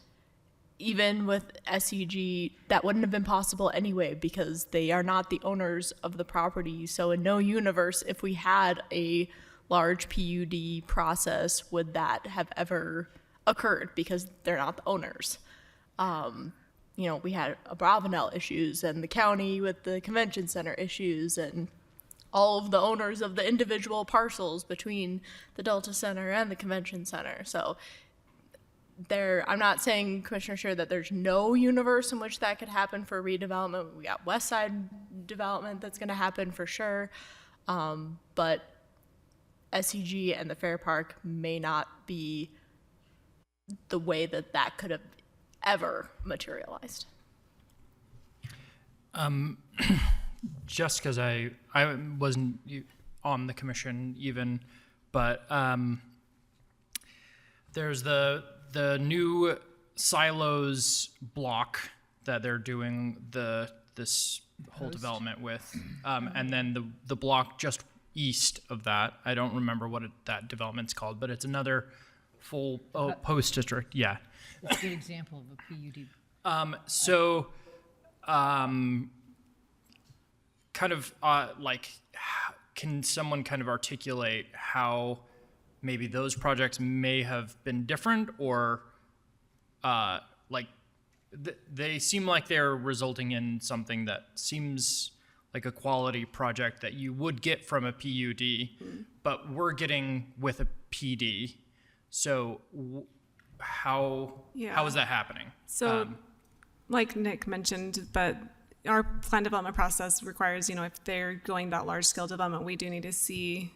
even with SEG, that wouldn't have been possible anyway, because they are not the owners of the property. So in no universe, if we had a large PUD process, would that have ever occurred, because they're not the owners. You know, we had Abravanel issues and the county with the convention center issues and all of the owners of the individual parcels between the Delta Center and the convention center. So I'm not saying, Commissioner Scheer, that there's no universe in which that could happen for redevelopment. We got West Side development that's going to happen for sure. But SEG and the Fair Park may not be the way that that could have ever materialized. Just because I wasn't on the commission even, but there's the new silos block that they're doing this whole development with, and then the block just east of that. I don't remember what that development's called, but it's another full post district. Yeah. It's a good example of a PUD. Kind of can someone kind of articulate how maybe those projects may have been different, or they seem like they're resulting in something that seems like a quality project that you would get from a PUD, but we're getting with a PD. So how is that happening? So like Nick mentioned, but our plan development process requires, if they're going that large scale development, we do need to see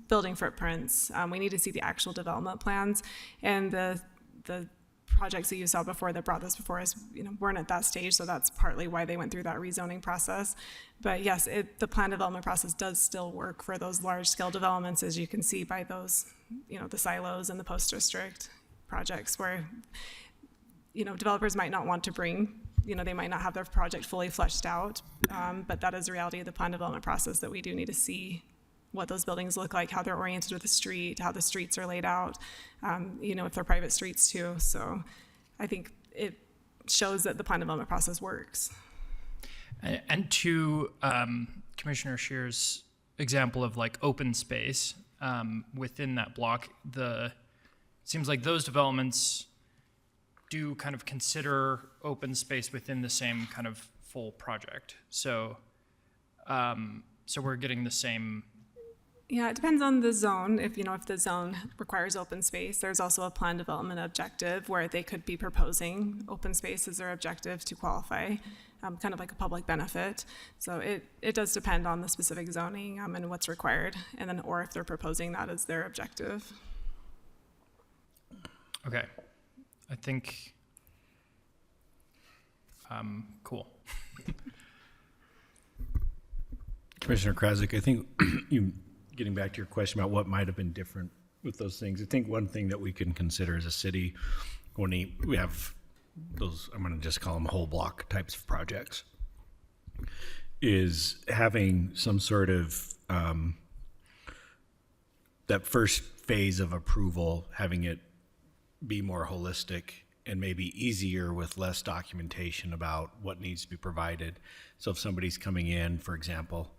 building footprints. We need to see the actual development plans, and the projects that you saw before that brought this before us, weren't at that stage, so that's partly why they went through that rezoning process. But yes, the plan development process does still work for those large-scale developments, as you can see by those, the silos and the post-district projects where, developers might not want to bring, they might not have their project fully fleshed out, but that is the reality of the plan development process, that we do need to see what those buildings look like, how they're oriented with the street, how the streets are laid out, if they're private streets too. So I think it shows that the plan development process works. And to Commissioner Scheer's example of like open space within that block, it seems like those developments do kind of consider open space within the same kind of full project. So we're getting the same. Yeah, it depends on the zone. If the zone requires open space, there's also a plan development objective where they could be proposing open space as their objective to qualify, kind of like a public benefit. So it does depend on the specific zoning and what's required, and then or if they're proposing that as their objective. Okay, I think cool. Commissioner Krasik, I think getting back to your question about what might have been different with those things, I think one thing that we can consider as a city, when we have those, I'm going to just call them whole block types of projects, is having some sort of that first phase of approval, having it be more holistic and maybe easier with less documentation about what needs to be provided. So if somebody's coming in, for example,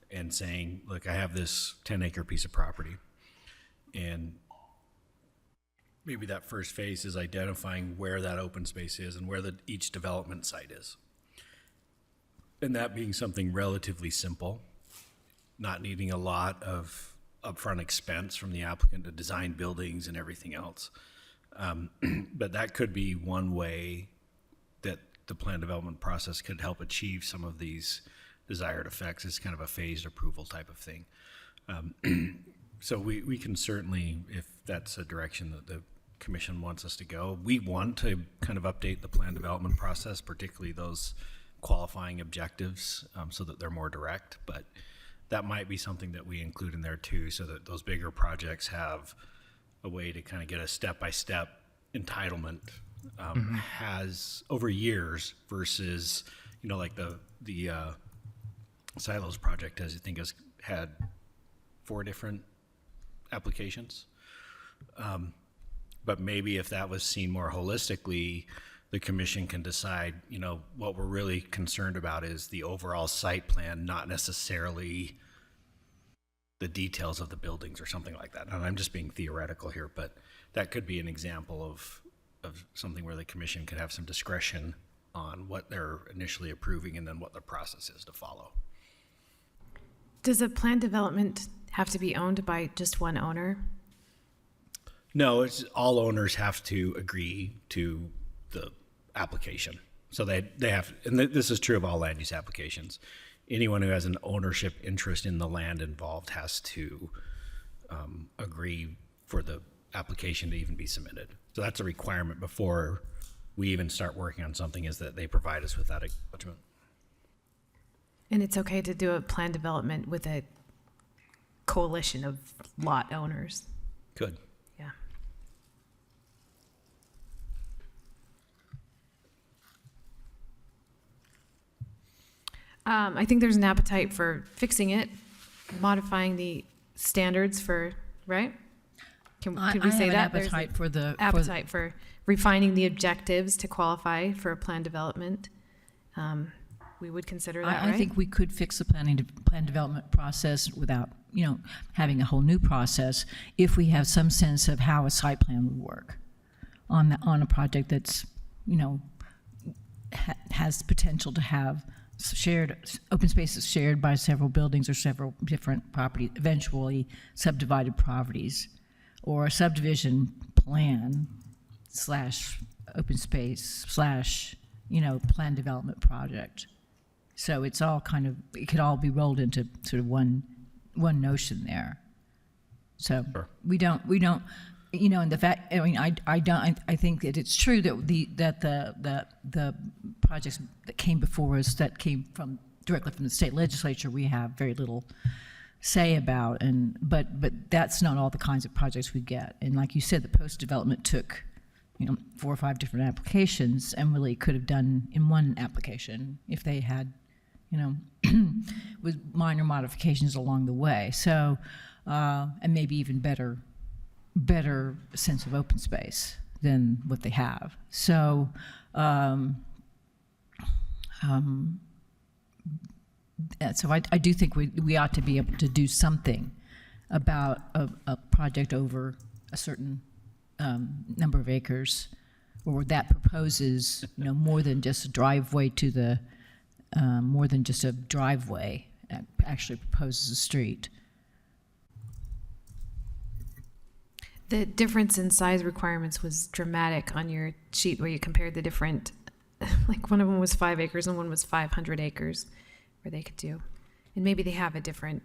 and saying, look, I have this 10-acre piece of property, and maybe that first phase is identifying where that open space is and where each development site is. And that being something relatively simple, not needing a lot of upfront expense from the applicant to design buildings and everything else. But that could be one way that the plan development process could help achieve some of these desired effects. It's kind of a phased approval type of thing. So we can certainly, if that's a direction that the commission wants us to go, we want to kind of update the plan development process, particularly those qualifying objectives, so that they're more direct. But that might be something that we include in there too, so that those bigger projects have a way to kind of get a step-by-step entitlement has over years versus, you know, like the Silos project has, I think, has had 4 different applications. But maybe if that was seen more holistically, the commission can decide, you know, what we're really concerned about is the overall site plan, not necessarily the details of the buildings or something like that. And I'm just being theoretical here, but that could be an example of something where the commission could have some discretion on what they're initially approving and then what the process is to follow. Does a planned development have to be owned by just one owner? No, it's all owners have to agree to the application. So they have, and this is true of all land use applications. Anyone who has an ownership interest in the land involved has to agree for the application to even be submitted. So that's a requirement before we even start working on something, is that they provide us with that acknowledgement. And it's okay to do a planned development with a coalition of lot owners? Good. Yeah. I think there's an appetite for fixing it, modifying the standards for, right? Could we say that? There's an appetite for the appetite for refining the objectives to qualify for a planned development. We would consider that, right? I think we could fix the plan development process without, you know, having a whole new process if we have some sense of how a site plan would work on a project that's, you know, has potential to have shared open spaces shared by several buildings or several different properties, eventually subdivided properties, or a subdivision plan / open space / you know, plan development project. So it's all kind of, it could all be rolled into sort of one notion there. So Sure. we don't, you know, and the fact, I mean, I think that it's true that the projects that came before us, that came directly from the state legislature, we have very little say about, but that's not all the kinds of projects we get. And like you said, the post-development took, you know, 4 or 5 different applications, and really could have done in one application if they had, you know, with minor modifications along the way. So, and maybe even better sense of open space than what they have. So, so I do think we ought to be able to do something about a project over a certain number of acres, or that proposes, you know, more than just a driveway to the, more than just a driveway, actually proposes a street. The difference in size requirements was dramatic on your sheet where you compared the different, like one of them was 5 acres and one was 500 acres where they could do. And maybe they have a different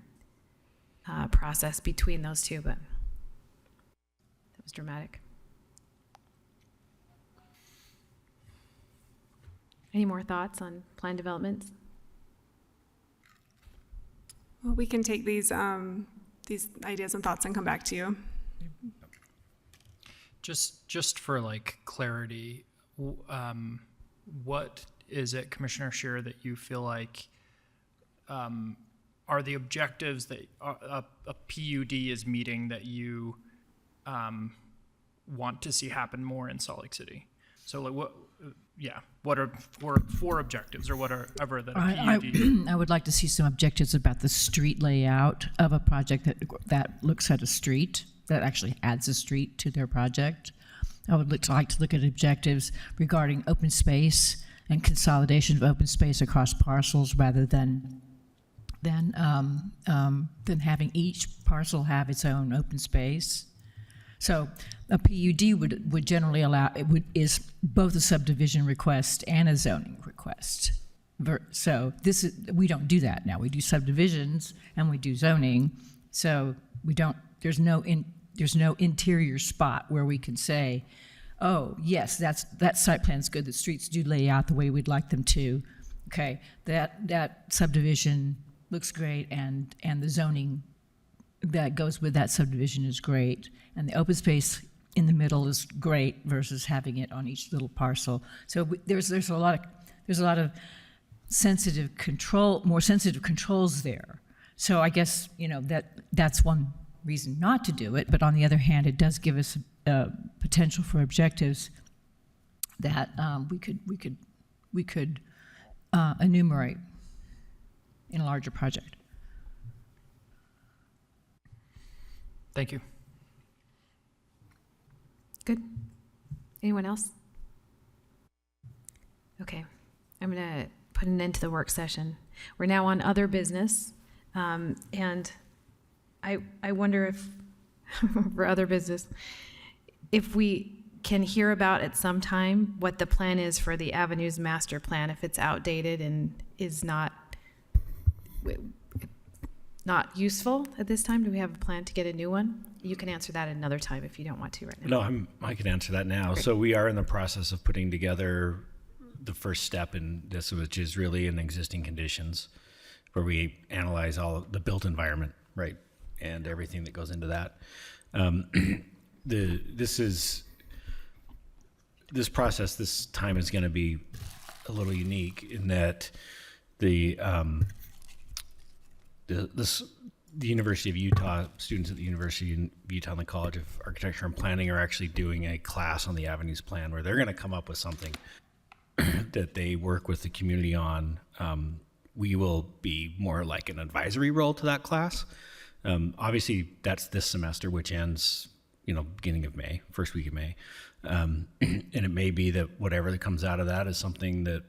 process between those two, but that was dramatic. Any more thoughts on plan developments? Well, we can take these ideas and thoughts and come back to you. Just for like clarity, what is it, Commissioner Scheer, that you feel like are the objectives that a PUD is meeting that you want to see happen more in Salt Lake City? So like what are 4 objectives or whatever that a PUD? I would like to see some objectives about the street layout of a project that looks at a street, that actually adds a street to their project. I would like to look at objectives regarding open space and consolidation of open space across parcels, rather than having each parcel have its own open space. So a PUD would generally allow, is both a subdivision request and a zoning request. So we don't do that now. We do subdivisions and we do zoning. So we don't, there's no interior spot where we can say, oh, yes, that site plan's good. The streets do lay out the way we'd like them to. Okay, that subdivision looks great, and the zoning that goes with that subdivision is great. And the open space in the middle is great versus having it on each little parcel. So there's a lot of sensitive control, more sensitive controls there. So I guess, you know, that's one reason not to do it. But on the other hand, it does give us potential for objectives that we could enumerate in a larger project. Thank you. Good. Anyone else? Okay. I'm going to put an end to the work session. We're now on other business. And I wonder if, for other business, if we can hear about at some time what the plan is for the Avenues master plan, if it's outdated and is not useful at this time. Do we have a plan to get a new one? You can answer that another time if you don't want to right now. No, I can answer that now. Great. So we are in the process of putting together the first step in this, which is really in existing conditions, where we analyze all of the built environment, right, and everything that goes into that. This process this time is going to be a little unique in that the University of Utah, students at the University of Utah and the College of Architecture and Planning are actually doing a class on the Avenues plan where they're going to come up with something that they work with the community on. We will be more like an advisory role to that class. Obviously, that's this semester, which ends, beginning of May, first week of May. And it may be that whatever that comes out of that is something that,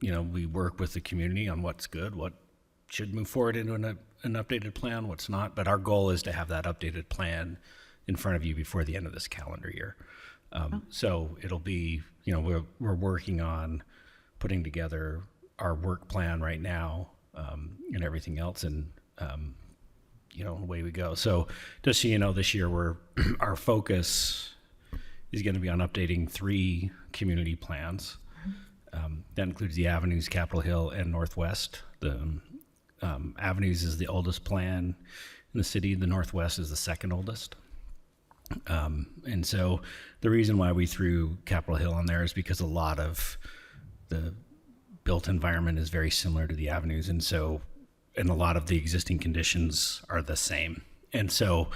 we work with the community on what's good, what should move forward into an updated plan, what's not. But our goal is to have that updated plan in front of you before the end of this calendar year. So it'll be, we're working on putting together our work plan right now, and everything else, and away we go. So just so you know, this year our focus is going to be on updating 3 community plans. That includes the Avenues, Capitol Hill, and Northwest. The Avenues is the oldest plan in the city. The Northwest is the second oldest. And so the reason why we threw Capitol Hill on there is because a lot of the built environment is very similar to the Avenues. And a lot of the existing conditions are the same. And so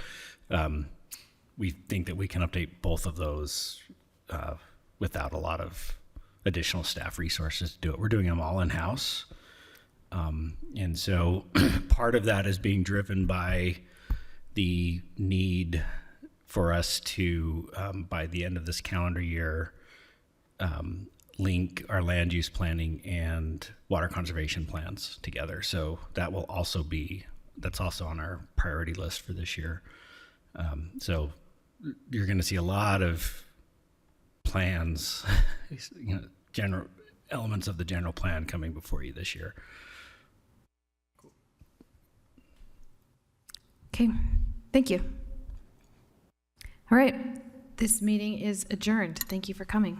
we think that we can update both of those without a lot of additional staff resources to do it. We're doing them all in-house. And so part of that is being driven by the need for us to, by the end of this calendar year, link our land use planning and water conservation plans together. So that will also that's also on our priority list for this year. So you're going to see a lot of plans, general elements of the general plan coming before you this year. Okay, thank you. All right, this meeting is adjourned. Thank you for coming.